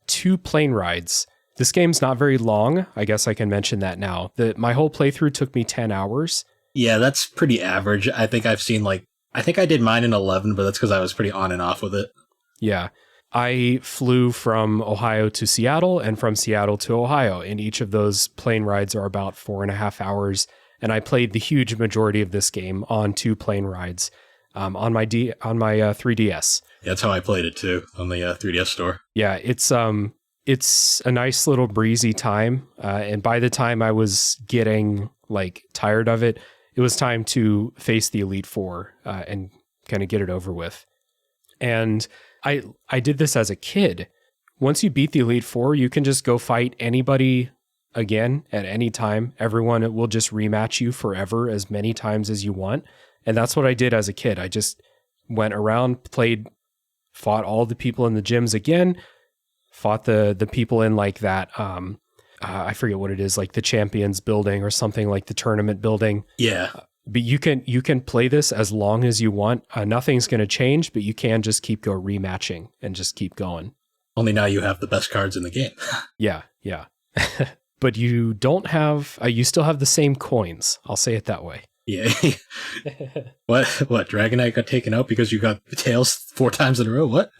Speaker 1: 2 plane rides. This game's not very long. I guess I can mention that now. My whole playthrough took me 10 hours.
Speaker 2: Yeah, that's pretty average. I think I did mine in 11, but that's because I was pretty on and off with it.
Speaker 1: Yeah. I flew from Ohio to Seattle and from Seattle to Ohio, and each of those plane rides are about 4.5 hours. And I played the huge majority of this game on 2 plane rides on my 3DS.
Speaker 2: Yeah, that's how I played it too, on the 3DS store.
Speaker 1: Yeah, it's a nice little breezy time. And by the time I was getting like tired of it, it was time to face the Elite Four and kind of get it over with. And I did this as a kid. Once you beat the Elite Four, you can just go fight anybody again at any time. Everyone will just rematch you forever as many times as you want. And that's what I did as a kid. I just went around, fought all the people in the gyms again, fought the people in like that, I forget what it is, like the Champions building or something, like the tournament building.
Speaker 2: Yeah.
Speaker 1: But you can play this as long as you want. Nothing's going to change, but you can just keep rematching and just keep going.
Speaker 2: Only now you have the best cards in the game.
Speaker 1: Yeah. But you don't have, you still have the same coins. I'll say it that way.
Speaker 2: Yeah. What? Dragonite got taken out because you got tails 4 times in a row? What?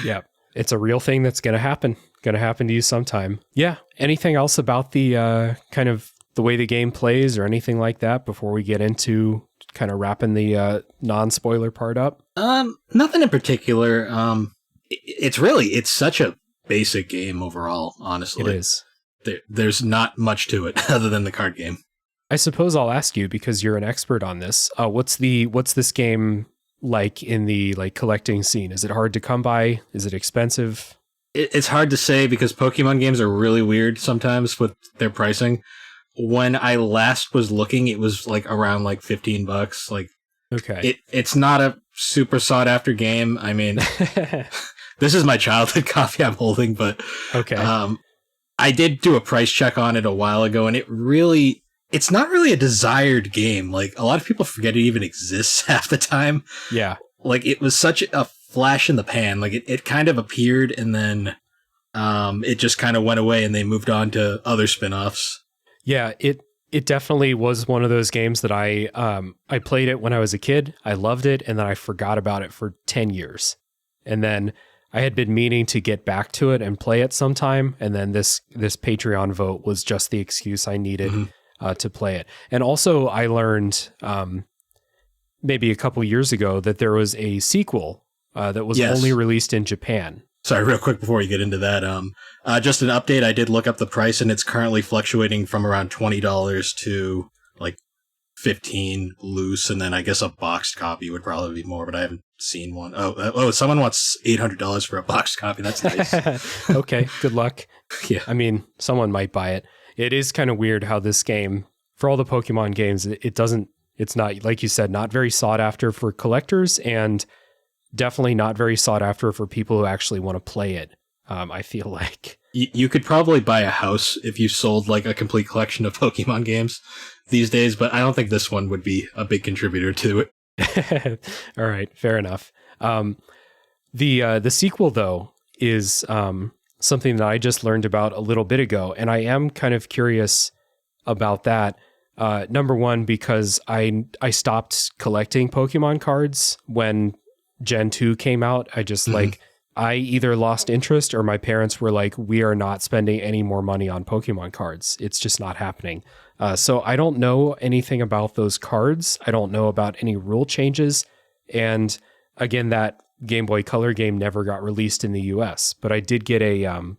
Speaker 1: Yeah. It's a real thing that's going to happen. Going to happen to you sometime. Yeah. Anything else about the kind of the way the game plays or anything like that before we get into kind of wrapping the non-spoiler part up?
Speaker 2: Nothing in particular. It's such a basic game overall, honestly.
Speaker 1: It is.
Speaker 2: There's not much to it other than the card game.
Speaker 1: I suppose I'll ask you, because you're an expert on this. What's this game like in the like collecting scene? Is it hard to come by? Is it expensive?
Speaker 2: It's hard to say because Pokemon games are really weird sometimes with their pricing. when I last was looking, it was like around like $15. Like,
Speaker 1: Okay.
Speaker 2: it's not a super sought after game. I mean, this is my childhood copy I'm holding, but
Speaker 1: Okay.
Speaker 2: I did do a price check on it a while ago, and it's not really a desired game. Like, a lot of people forget it even exists half the time.
Speaker 1: Yeah.
Speaker 2: Like, it was such a flash in the pan. Like, it kind of appeared, and then it just kind of went away, and they moved on to other spin-offs.
Speaker 1: Yeah, it definitely was one of those games that I played it when I was a kid. I loved it, and then I forgot about it for 10 years. And then I had been meaning to get back to it and play it sometime, and then this Patreon vote was just the excuse I needed to play it. And also, I learned maybe a couple years ago that there was a sequel that was only released in Japan.
Speaker 2: Sorry, real quick before you get into that, just an update. I did look up the price, and it's currently fluctuating from around $20 to like $15 loose, and then I guess a boxed copy would probably be more, but I haven't seen one. Oh, someone wants $800 for a boxed copy. That's nice.
Speaker 1: Okay, good luck.
Speaker 2: Yeah,
Speaker 1: I mean, someone might buy it. It is kind of weird how this game, for all the Pokemon games, it's not, like you said, not very sought after for collectors, and definitely not very sought after for people who actually want to play it. I feel like
Speaker 2: you could probably buy a house if you sold like a complete collection of Pokemon games these days, but I don't think this one would be a big contributor to it.
Speaker 1: All right, fair enough. The sequel though is something that I just learned about a little bit ago, and I am kind of curious about that. Number one, because I stopped collecting Pokemon cards when Gen 2 came out. I just I either lost interest or my parents were like, we are not spending any more money on Pokemon cards. It's just not happening. So I don't know anything about those cards. I don't know about any rule changes. And again, that Game Boy Color game never got released in the US, but I did get a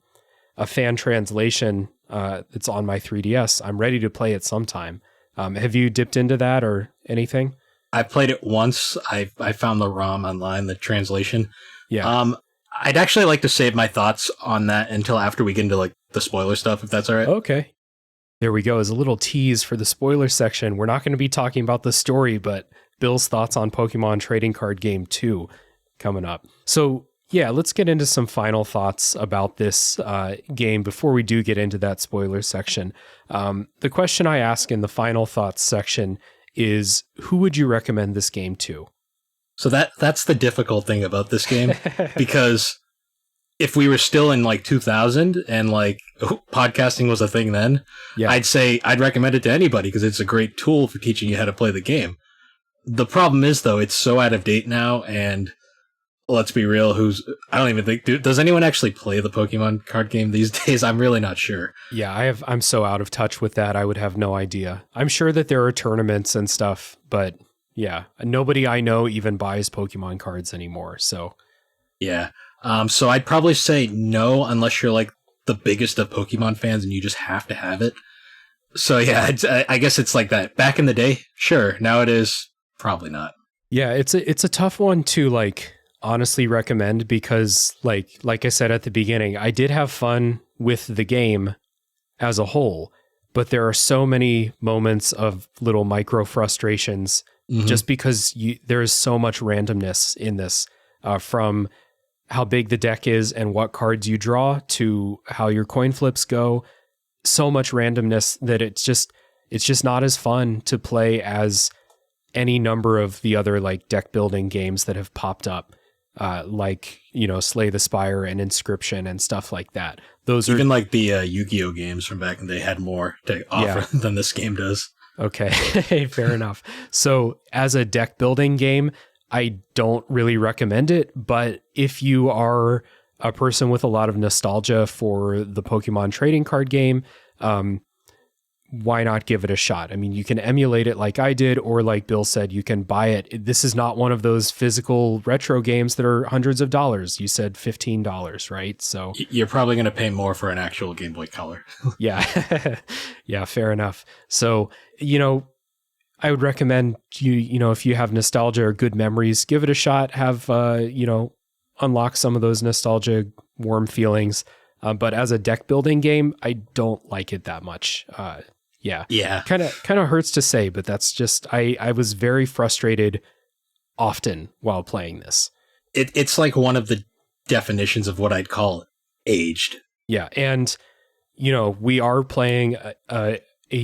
Speaker 1: fan translation that's on my 3DS. I'm ready to play it sometime. Have you dipped into that or anything?
Speaker 2: I played it once. I found the ROM online, the translation.
Speaker 1: Yeah.
Speaker 2: I'd actually like to save my thoughts on that until after we get into like the spoiler stuff, if that's all right.
Speaker 1: Okay. There we go. As a little tease for the spoiler section, we're not going to be talking about the story, but Bill's thoughts on Pokemon Trading Card Game 2 coming up. So yeah, let's get into some final thoughts about this game before we do get into that spoiler section. The question I ask in the final thoughts section is, who would you recommend this game to?
Speaker 2: So that's the difficult thing about this game, because if we were still in like 2000 and like podcasting was a thing then, I'd say I'd recommend it to anybody because it's a great tool for teaching you how to play the game. The problem is though, it's so out of date now, and let's be real, I don't even think, does anyone actually play the Pokemon card game these days? I'm really not sure.
Speaker 1: Yeah, I'm so out of touch with that. I would have no idea. I'm sure that there are tournaments and stuff, but yeah, nobody I know even buys Pokemon cards anymore. So
Speaker 2: yeah. So I'd probably say no, unless you're like the biggest of Pokemon fans and you just have to have it. So yeah, I guess it's like that. Back in the day, sure. Now it is probably not.
Speaker 1: Yeah, it's a tough one to like honestly recommend because like I said at the beginning, I did have fun with the game as a whole, but there are so many moments of little micro frustrations just because there is so much randomness in this, from how big the deck is and what cards you draw to how your coin flips go. So much randomness that it's just not as fun to play as any number of the other like deck building games that have popped up. Like, Slay the Spire and Inscription and stuff like that. Those
Speaker 2: even like the Yu-Gi-Oh games from back in the day had more to offer than this game does.
Speaker 1: Okay, fair enough. So as a deck building game, I don't really recommend it, but if you are a person with a lot of nostalgia for the Pokemon trading card game, why not give it a shot? I mean, you can emulate it like I did, or like Bill said, you can buy it. This is not one of those physical retro games that are hundreds of dollars. You said $15, right? So
Speaker 2: you're probably going to pay more for an actual Game Boy Color.
Speaker 1: Yeah. Yeah, fair enough. So, I would recommend if you have nostalgia or good memories, give it a shot, have, unlock some of those nostalgia warm feelings. But as a deck building game, I don't like it that much. Yeah.
Speaker 2: Yeah.
Speaker 1: Kind of hurts to say, but that's just, I was very frustrated often while playing this.
Speaker 2: It's like one of the definitions of what I'd call aged.
Speaker 1: Yeah. And, we are playing a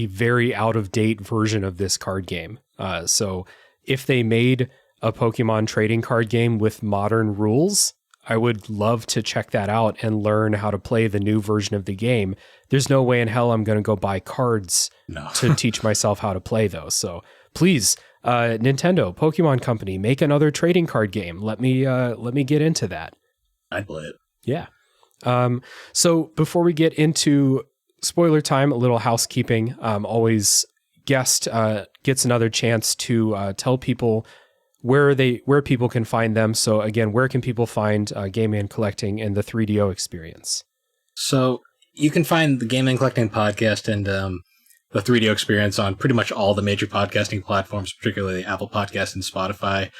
Speaker 1: very out of date version of this card game. So if they made a Pokemon trading card game with modern rules, I would love to check that out and learn how to play the new version of the game. There's no way in hell I'm going to go buy cards to teach myself how to play those. So please, Nintendo, Pokemon Company, make another trading card game. Let me get into that.
Speaker 2: I'd play it.
Speaker 1: Yeah. So before we get into spoiler time, a little housekeeping. Always guest gets another chance to tell people where people can find them. So again, where can people find Gaming and Collecting and the 3DO experience?
Speaker 2: So you can find the Gaming and Collecting podcast and the 3DO experience on pretty much all the major podcasting platforms, particularly Apple Podcasts and Spotify.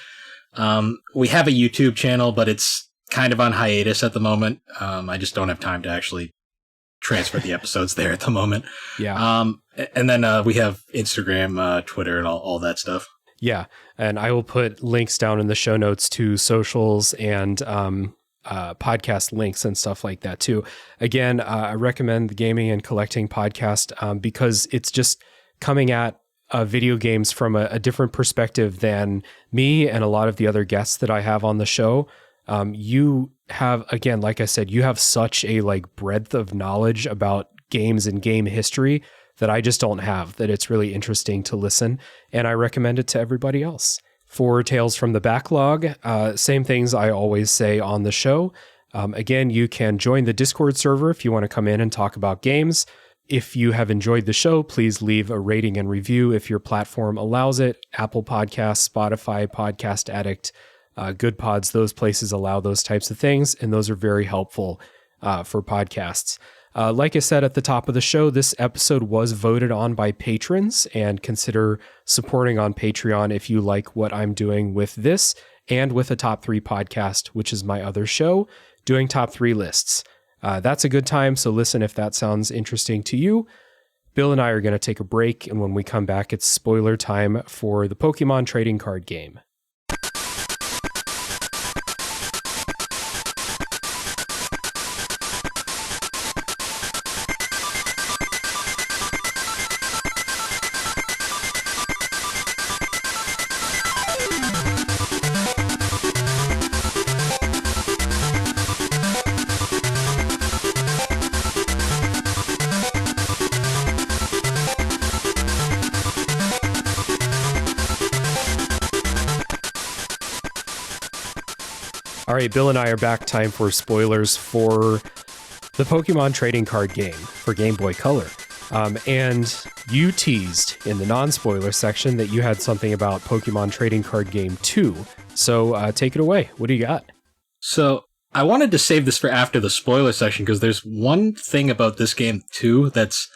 Speaker 2: We have a YouTube channel, but it's kind of on hiatus at the moment. I just don't have time to actually transfer the episodes there at the moment.
Speaker 1: Yeah.
Speaker 2: And then we have Instagram, Twitter, and all that stuff.
Speaker 1: Yeah, and I will put links down in the show notes to socials and podcast links and stuff like that too. Again, I recommend the Gaming and Collecting podcast because it's just coming at video games from a different perspective than me and a lot of the other guests that I have on the show. You have, again, like I said, you have such a breadth of knowledge about games and game history that I just don't have, that it's really interesting to listen, and I recommend it to everybody else. For Tales from the Backlog, same things I always say on the show. Again, you can join the Discord server if you want to come in and talk about games. If you have enjoyed the show, please leave a rating and review if your platform allows it. Apple Podcasts, Spotify, Podcast Addict, Good Pods, those places allow those types of things, and those are very helpful for podcasts. Like I said at the top of the show, this episode was voted on by patrons, and consider supporting on Patreon if you like what I'm doing with this and with a Top 3 podcast, which is my other show, doing Top 3 lists. That's a good time, so listen if that sounds interesting to you. Bill and I are going to take a break, and when we come back, it's spoiler time for the Pokemon trading card game. All right, Bill and I are back. Time for spoilers for the Pokemon trading card game for Game Boy Color. And you teased in the non-spoiler section that you had something about Pokemon Trading Card Game 2. So take it away. What do you got?
Speaker 2: So I wanted to save this for after the spoiler section because there's one thing about this game too that's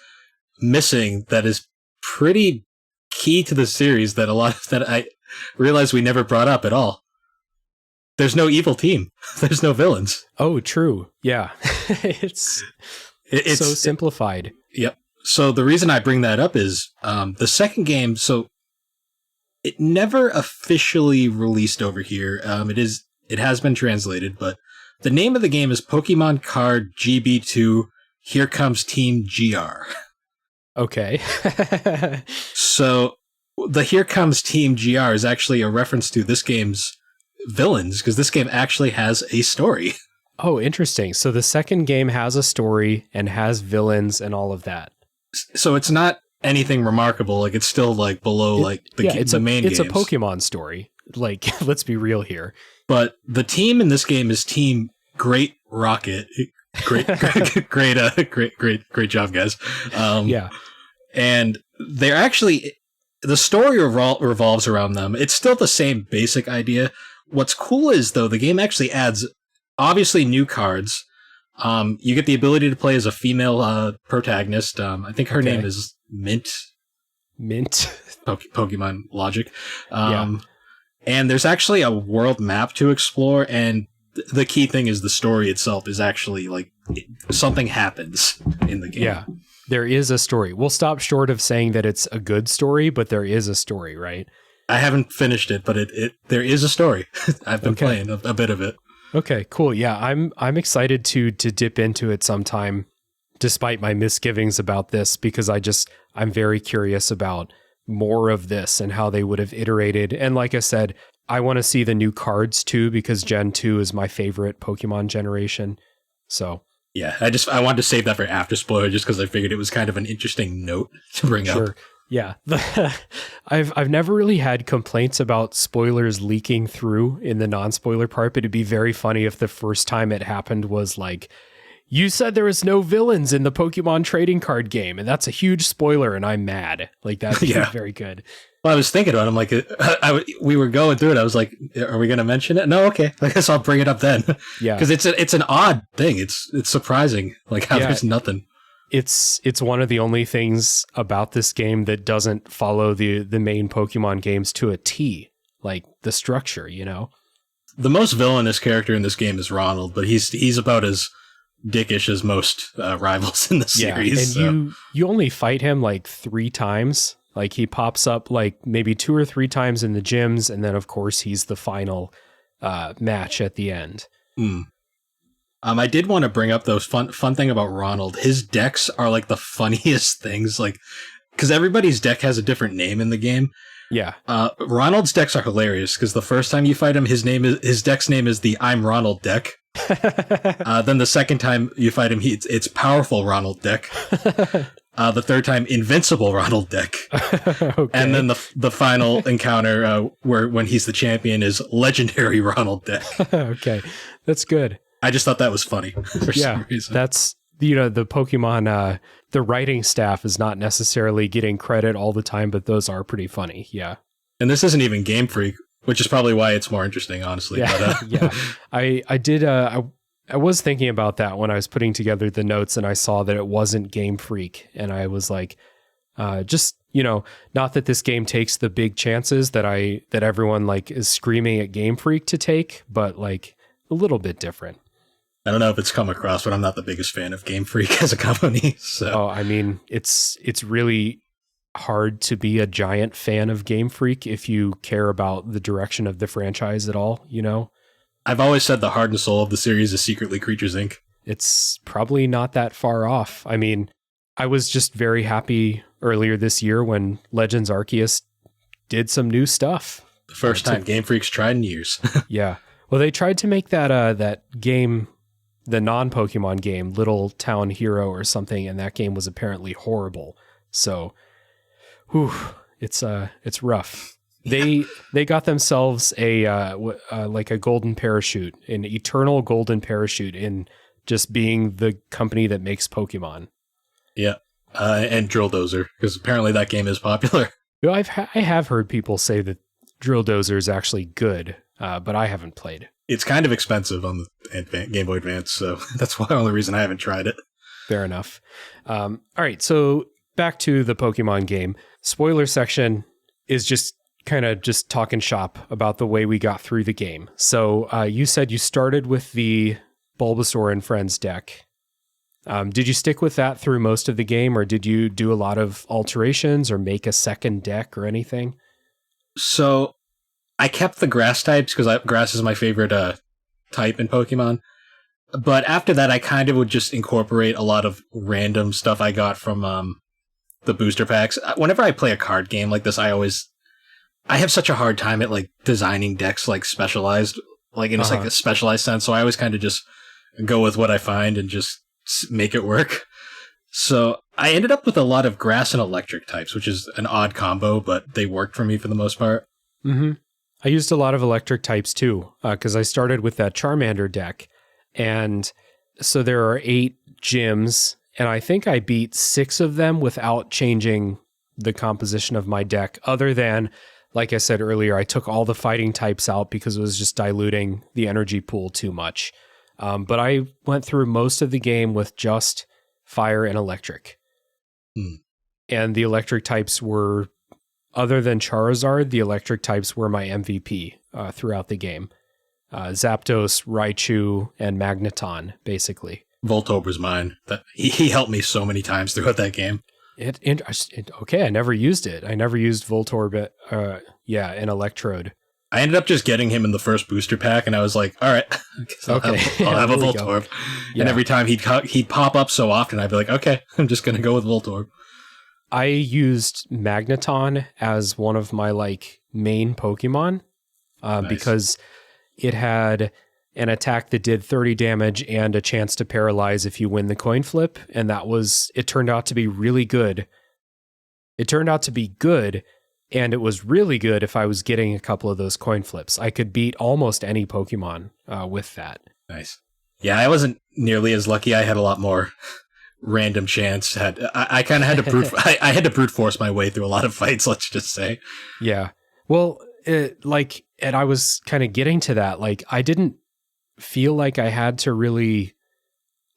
Speaker 2: missing that is pretty key to the series that I realized we never brought up at all. There's no evil team. There's no villains.
Speaker 1: Oh, true. Yeah. It's so simplified.
Speaker 2: Yep. So the reason I bring that up is the second game, so it never officially released over here. It has been translated, but the name of the game is Pokemon Card GB2 Here Comes Team GR.
Speaker 1: Okay.
Speaker 2: So the Here Comes Team GR is actually a reference to this game's villains, because this game actually has a story.
Speaker 1: Oh, interesting. So the second game has a story and has villains and all of that.
Speaker 2: So it's not anything remarkable. Like, it's still below the main game.
Speaker 1: It's a Pokemon story. Let's be real here.
Speaker 2: But the team in this game is Team Great Rocket. Great job, guys.
Speaker 1: Yeah.
Speaker 2: And they're actually, the story revolves around them. It's still the same basic idea. What's cool is, though, the game actually adds, obviously, new cards. You get the ability to play as a female protagonist. I think her name is Mint. Pokemon logic. Yeah. And there's actually a world map to explore, and the key thing is the story itself is actually, something happens in the game.
Speaker 1: Yeah. There is a story. We'll stop short of saying that it's a good story, but there is a story, right?
Speaker 2: I haven't finished it, but there is a story. I've been playing a bit of it.
Speaker 1: Okay, cool. Yeah, I'm excited to dip into it sometime, despite my misgivings about this, because I'm very curious about more of this and how they would have iterated. And like I said, I want to see the new cards too, because Gen 2 is my favorite Pokemon generation. So
Speaker 2: yeah, I wanted to save that for after spoiler, just because I figured it was kind of an interesting note to bring up.
Speaker 1: Yeah. I've never really had complaints about spoilers leaking through in the non-spoiler part, but it'd be very funny if the first time it happened was like, you said there was no villains in the Pokemon trading card game, and that's a huge spoiler, and I'm mad. Like, that's very good.
Speaker 2: Well, I was thinking about it. I'm like, we were going through it. I was like, are we going to mention it? No, okay. I guess I'll bring it up then.
Speaker 1: Yeah.
Speaker 2: Because it's an odd thing. It's surprising, like how there's nothing.
Speaker 1: It's one of the only things about this game that doesn't follow the main Pokemon games to a T, like the structure, you know?
Speaker 2: The most villainous character in this game is Ronald, but he's about as dickish as most rivals in the series.
Speaker 1: Yeah, and you only fight him like 3 times. Like he pops up like maybe 2 or 3 times in the gyms, and then of course he's the final match at the end.
Speaker 2: I did want to bring up those fun thing about Ronald. His decks are like the funniest things, like because everybody's deck has a different name in the game.
Speaker 1: Yeah.
Speaker 2: Ronald's decks are hilarious because the first time you fight him, his deck's name is the I'm Ronald deck. Then the second time you fight him, it's Powerful Ronald deck. The third time, Invincible Ronald deck. Okay. And then the final encounter, when he's the champion, is Legendary Ronald deck.
Speaker 1: Okay, that's good.
Speaker 2: I just thought that was funny for some reason.
Speaker 1: That's, the Pokemon, the writing staff is not necessarily getting credit all the time, but those are pretty funny. Yeah.
Speaker 2: And this isn't even Game Freak, which is probably why it's more interesting, honestly.
Speaker 1: Yeah.
Speaker 2: But,
Speaker 1: yeah. I was thinking about that when I was putting together the notes, and I saw that it wasn't Game Freak. And I was like, not that this game takes the big chances that everyone like is screaming at Game Freak to take, but like a little bit different.
Speaker 2: I don't know if it's come across, but I'm not the biggest fan of Game Freak as a company. So,
Speaker 1: I mean, it's really hard to be a giant fan of Game Freak if you care about the direction of the franchise at all, you know?
Speaker 2: I've always said the heart and soul of the series is secretly Creatures Inc.
Speaker 1: It's probably not that far off. I mean, I was just very happy earlier this year when Legends Arceus did some new stuff.
Speaker 2: The first time Game Freak's tried in years.
Speaker 1: Yeah. Well, they tried to make that game, the non-Pokemon game, Little Town Hero or something, and that game was apparently horrible. So, it's rough. They got themselves a golden parachute, an eternal golden parachute in just being the company that makes Pokemon. Yeah,
Speaker 2: and Drill Dozer, because apparently that game is popular.
Speaker 1: I have heard people say that Drill Dozer is actually good, but I haven't played.
Speaker 2: It's kind of expensive on the Game Boy Advance, so that's the only reason I haven't tried it.
Speaker 1: Fair enough. All right, so back to the Pokemon game. Spoiler section is just kind of just talking shop about the way we got through the game. So you said you started with the Bulbasaur and Friends deck. Did you stick with that through most of the game, or did you do a lot of alterations or make a second deck or anything?
Speaker 2: So I kept the grass types because grass is my favorite type in Pokemon. But after that, I kind of would just incorporate a lot of random stuff I got from the booster packs. Whenever I play a card game like this, I have such a hard time at like designing decks like specialized, like in like a specialized sense. So I always kind of just go with what I find and just make it work. So I ended up with a lot of grass and electric types, which is an odd combo, but they worked for me for the most part.
Speaker 1: Mm-hmm. I used a lot of electric types too, because I started with that Charmander deck. And so there are 8 gyms, and I think I beat 6 of them without changing the composition of my deck, other than, like I said earlier, I took all the fighting types out because it was just diluting the energy pool too much. But I went through most of the game with just fire and electric. And the electric types were, other than Charizard, the electric types were my MVP throughout the game. Zapdos, Raichu, and Magneton, basically.
Speaker 2: Voltorb was mine. He helped me so many times throughout that game.
Speaker 1: Okay, I never used it. I never used Voltorb, an Electrode.
Speaker 2: I ended up just getting him in the first booster pack, and I was like, all right, I'll have a Voltorb. Yeah. And every time he'd pop up so often, I'd be like, okay, I'm just going to go with Voltorb.
Speaker 1: I used Magneton as one of my main Pokemon
Speaker 2: Nice.
Speaker 1: Because it had an attack that did 30 damage and a chance to paralyze if you win the coin flip. And it turned out to be really good. It turned out to be good, and it was really good if I was getting a couple of those coin flips. I could beat almost any Pokemon with that.
Speaker 2: Nice. Yeah, I wasn't nearly as lucky. I had a lot more random chance. I kind of had to I had to brute force my way through a lot of fights, let's just say.
Speaker 1: Yeah. Well, and I was kind of getting to that. I didn't feel like I had to really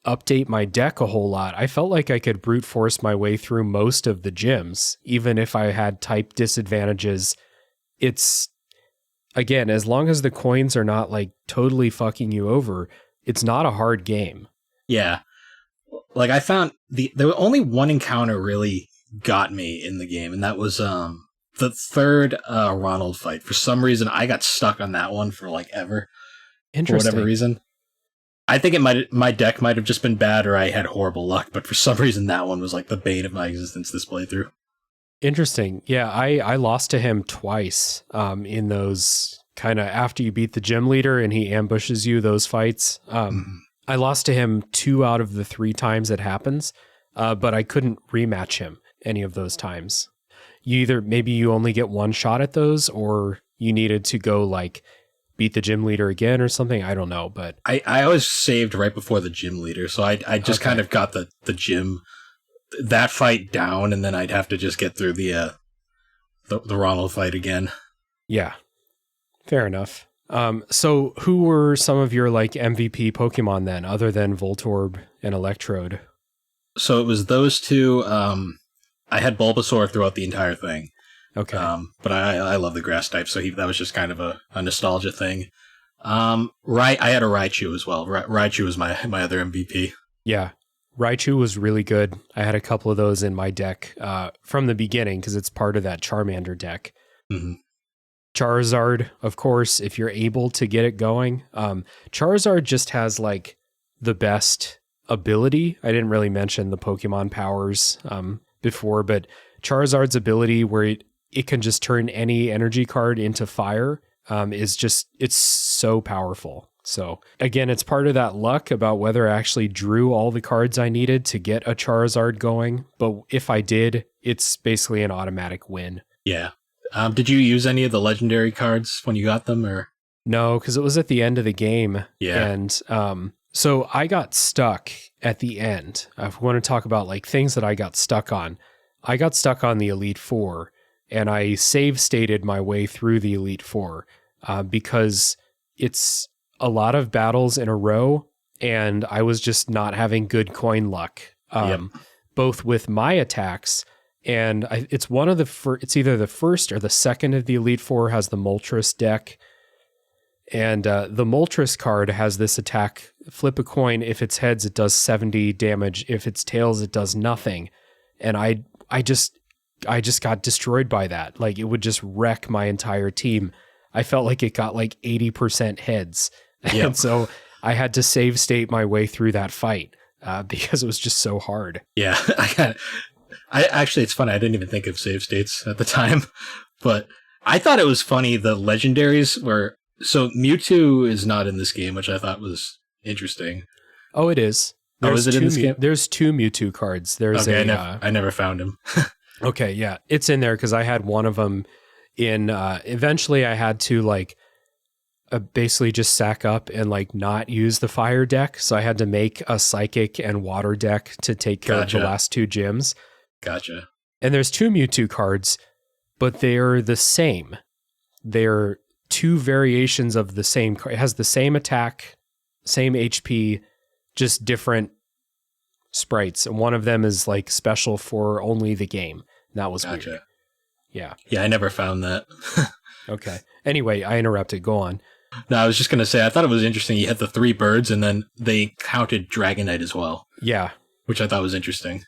Speaker 1: update my deck a whole lot. I felt like I could brute force my way through most of the gyms, even if I had type disadvantages. It's, again, as long as the coins are not totally fucking you over, it's not a hard game.
Speaker 2: Yeah. I found there was only one encounter really got me in the game, and that was the third Ronald fight. For some reason, I got stuck on that one for ever.
Speaker 1: Interesting.
Speaker 2: For whatever reason. I think my deck might have just been bad, or I had horrible luck, but for some reason that one was the bane of my existence this playthrough.
Speaker 1: Interesting. Yeah, I lost to him twice in those kind of after you beat the gym leader and he ambushes you, those fights. I lost to him 2 out of the 3 times it happens, but I couldn't rematch him any of those times. Maybe you only get 1 shot at those, or you needed to go beat the gym leader again or something. I don't know, but
Speaker 2: I always saved right before the gym leader, so I just kind of got the gym, that fight down, and then I'd have to just get through the Ronald fight again.
Speaker 1: Yeah, fair enough. So who were some of your MVP Pokemon then, other than Voltorb and Electrode?
Speaker 2: So it was those 2. I had Bulbasaur throughout the entire thing.
Speaker 1: Okay.
Speaker 2: But I love the grass type, so that was just kind of a nostalgia thing. I had a Raichu as well. Raichu was my other MVP.
Speaker 1: Yeah. Raichu was really good. I had a couple of those in my deck from the beginning because it's part of that Charmander deck.
Speaker 2: Mm-hmm.
Speaker 1: Charizard, of course, if you're able to get it going. Charizard just has the best ability. I didn't really mention the Pokemon powers before, but Charizard's ability where it can just turn any energy card into fire it's so powerful. So again, it's part of that luck about whether I actually drew all the cards I needed to get a Charizard going. But if I did, it's basically an automatic win.
Speaker 2: Yeah. Did you use any of the legendary cards when you got them, or?
Speaker 1: No, because it was at the end of the game.
Speaker 2: Yeah.
Speaker 1: And so I got stuck at the end. If we want to talk about things that I got stuck on, I got stuck on the Elite Four, and I save stated my way through the Elite Four because it's a lot of battles in a row, and I was just not having good coin luck, both with my attacks, and it's one of it's either the first or the second of the Elite Four has the Moltres deck, and the Moltres card has this attack: flip a coin. If it's heads, it does 70 damage. If it's tails, it does nothing. And I just got destroyed by that. It would just wreck my entire team. I felt like it got 80% heads. Yep. And so I had to save state my way through that fight because it was just so hard.
Speaker 2: Yeah. I actually, it's funny. I didn't even think of save states at the time, but I thought it was funny. The legendaries so Mewtwo is not in this game, which I thought was interesting.
Speaker 1: Oh, it is.
Speaker 2: Is it in this game?
Speaker 1: There's 2 Mewtwo cards. There's
Speaker 2: I never found him.
Speaker 1: Okay, yeah. It's in there because I had one of them in... eventually, I had to, basically just sack up and, not use the fire deck. So I had to make a psychic and water deck to take care of the last 2 gyms.
Speaker 2: Gotcha.
Speaker 1: And there's 2 Mewtwo cards, but they're the same. They're 2 variations of the same card. It has the same attack, same HP, just different sprites. And one of them is special for only the game. And that was
Speaker 2: gotcha.
Speaker 1: Weird. Yeah.
Speaker 2: Yeah, I never found that.
Speaker 1: Okay. Anyway, I interrupted. Go on.
Speaker 2: No, I was just going to say, I thought it was interesting. You had the 3 birds, and then they counted Dragonite as well.
Speaker 1: Yeah.
Speaker 2: Which I thought was interesting.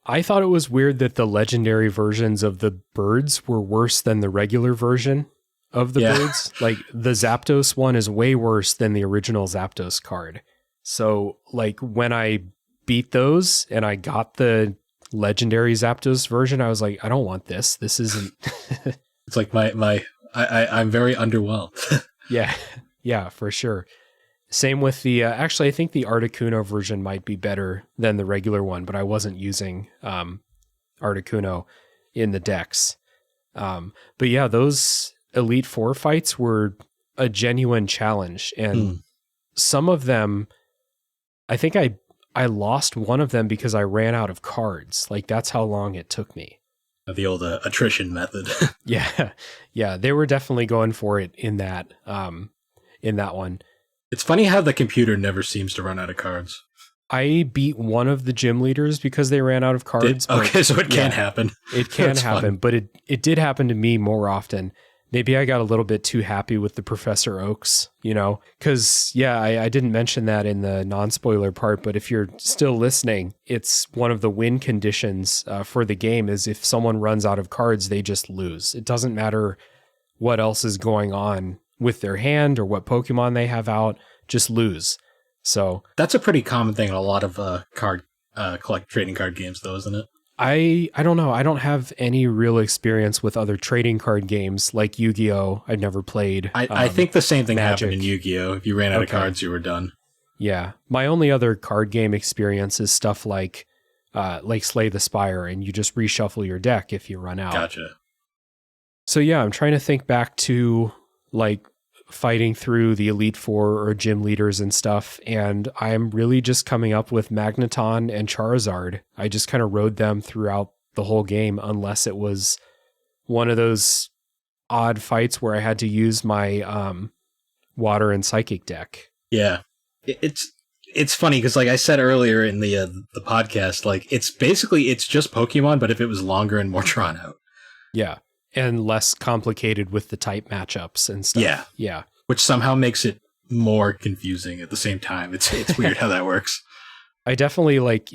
Speaker 1: I thought it was weird that the legendary versions of the birds were worse than the regular version of the birds. Like, the Zapdos one is way worse than the original Zapdos card. So, like, when I beat those and I got the legendary Zapdos version, I was like, I don't want this. This isn't...
Speaker 2: It's like I'm very underwhelmed.
Speaker 1: Yeah, for sure. Same with the, actually, I think the Articuno version might be better than the regular one, but I wasn't using Articuno in the decks. But yeah, those Elite Four fights were a genuine challenge. And some of them, I think I lost one of them because I ran out of cards. Like, that's how long it took me.
Speaker 2: The old attrition method.
Speaker 1: Yeah, they were definitely going for it in that one.
Speaker 2: It's funny how the computer never seems to run out of cards.
Speaker 1: I beat one of the gym leaders because they ran out of cards.
Speaker 2: Okay, so it can happen.
Speaker 1: It can happen, fun. But it did happen to me more often. Maybe I got a little bit too happy with the Professor Oaks, because, I didn't mention that in the non-spoiler part, but if you're still listening, it's one of the win conditions for the game is if someone runs out of cards, they just lose. It doesn't matter what else is going on with their hand or what Pokemon they have out, just lose. So
Speaker 2: that's a pretty common thing in a lot of trading card games, though, isn't it?
Speaker 1: I don't know. I don't have any real experience with other trading card games like Yu-Gi-Oh! I've never played.
Speaker 2: I think the same thing
Speaker 1: Magic.
Speaker 2: happened in Yu-Gi-Oh! If you ran out of cards, you were done.
Speaker 1: Yeah. My only other card game experience is stuff like Slay the Spire, and you just reshuffle your deck if you run out.
Speaker 2: Gotcha.
Speaker 1: So yeah, I'm trying to think back to like fighting through the Elite Four or gym leaders and stuff, and I'm really just coming up with Magneton and Charizard. I just kind of rode them throughout the whole game, unless it was one of those odd fights where I had to use my water and psychic deck.
Speaker 2: Yeah, it's funny because, like I said earlier in the podcast, like it's just Pokemon, but if it was longer and more drawn out.
Speaker 1: Yeah. And less complicated with the type matchups and stuff. Yeah.
Speaker 2: Which somehow makes it more confusing at the same time. It's weird how that works.
Speaker 1: I definitely like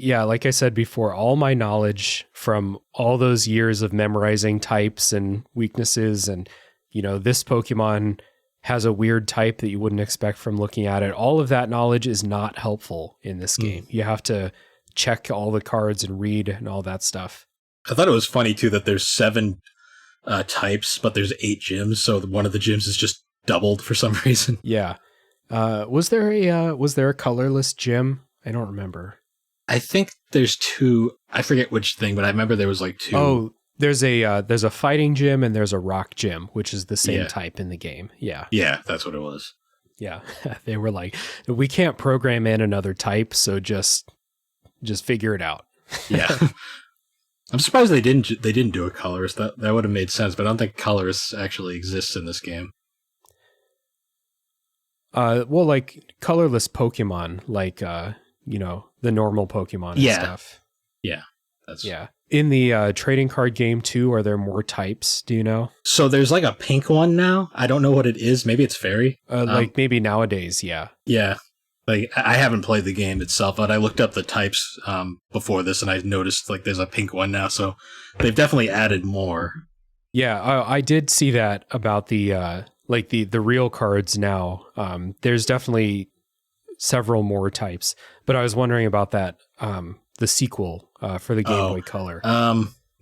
Speaker 1: I said before, all my knowledge from all those years of memorizing types and weaknesses and, this Pokemon has a weird type that you wouldn't expect from looking at it. All of that knowledge is not helpful in this game. You have to check all the cards and read and all that stuff.
Speaker 2: I thought it was funny too that there's 7 types, but there's 8 gyms, so one of the gyms is just doubled for some reason.
Speaker 1: Yeah. Was there a colorless gym? I don't remember.
Speaker 2: I think there's 2. I forget which thing, but I remember there was like 2.
Speaker 1: Oh, there's a fighting gym and there's a rock gym, which is the same type in the game. Yeah.
Speaker 2: Yeah, that's what it was.
Speaker 1: Yeah. They were like, we can't program in another type, so just figure it out.
Speaker 2: Yeah. I'm surprised they didn't do a colorist. That would have made sense, but I don't think colorists actually exists in this game.
Speaker 1: Well, like colorless Pokemon, like the normal Pokemon and stuff.
Speaker 2: Yeah.
Speaker 1: In the trading card game too, are there more types? Do you know?
Speaker 2: So there's like a pink one now. I don't know what it is. Maybe it's fairy.
Speaker 1: Like maybe nowadays, yeah.
Speaker 2: Yeah. Like, I haven't played the game itself, but I looked up the types before this, and I noticed, like, there's a pink one now, so they've definitely added more.
Speaker 1: Yeah, I did see that about the real cards now. There's definitely several more types, but I was wondering about that, the sequel for the Game Boy Color.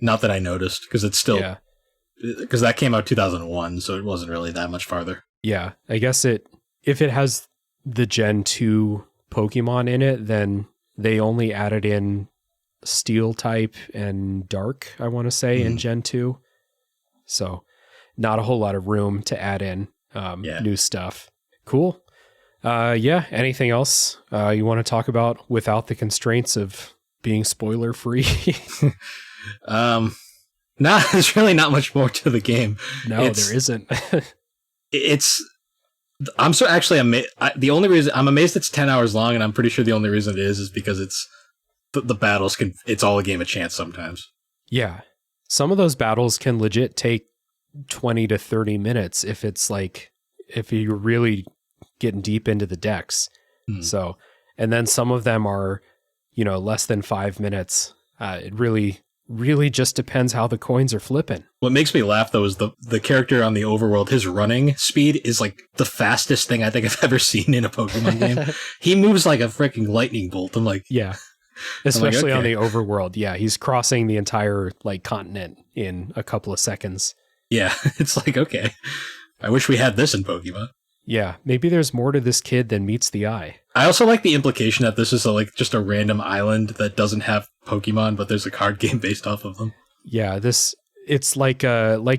Speaker 2: Not that I noticed, because it's still... Because that came out 2001, so it wasn't really that much farther.
Speaker 1: Yeah, I guess if it has the Gen 2 Pokemon in it, then they only added in Steel type and Dark, I want to say, in Gen 2. So not a whole lot of room to add in new stuff. Cool. Anything else you want to talk about without the constraints of being spoiler free?
Speaker 2: No, there's really not much more to the game.
Speaker 1: No, there isn't.
Speaker 2: I'm so actually amazed. The only reason I'm amazed it's 10 hours long, and I'm pretty sure the only reason it is because it's the battles it's all a game of chance sometimes.
Speaker 1: Yeah. Some of those battles can legit take 20 to 30 minutes if it's like if you're really getting deep into the decks. So, and then some of them are, less than 5 minutes. It really just depends how the coins are flipping.
Speaker 2: What makes me laugh, though, is the character on the overworld, his running speed is like the fastest thing I think I've ever seen in a Pokemon game. He moves like a freaking lightning bolt. I'm like...
Speaker 1: Yeah. Especially on the overworld. Yeah, he's crossing the entire continent in a couple of seconds.
Speaker 2: Yeah, it's like, okay. I wish we had this in Pokemon.
Speaker 1: Yeah, maybe there's more to this kid than meets the eye.
Speaker 2: I also like the implication that this is just a random island that doesn't have Pokemon, but there's a card game based off of them.
Speaker 1: Yeah, it's like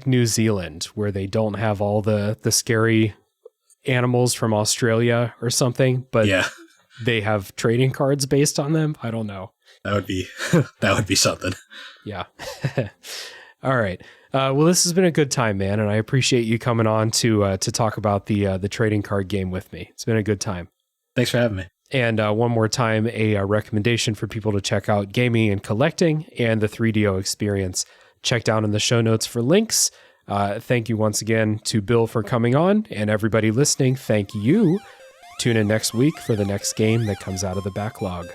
Speaker 1: New Zealand, where they don't have all the scary animals from Australia or something, but they have trading cards based on them. I don't know.
Speaker 2: That would be something.
Speaker 1: Yeah. All right. Well, this has been a good time, man, and I appreciate you coming on to talk about the trading card game with me. It's been a good time.
Speaker 2: Thanks for having me.
Speaker 1: And one more time, a recommendation for people to check out Gaming and Collecting and the 3DO Experience. Check down in the show notes for links. Thank you once again to Bill for coming on, and everybody listening, thank you. Tune in next week for the next game that comes out of the backlog.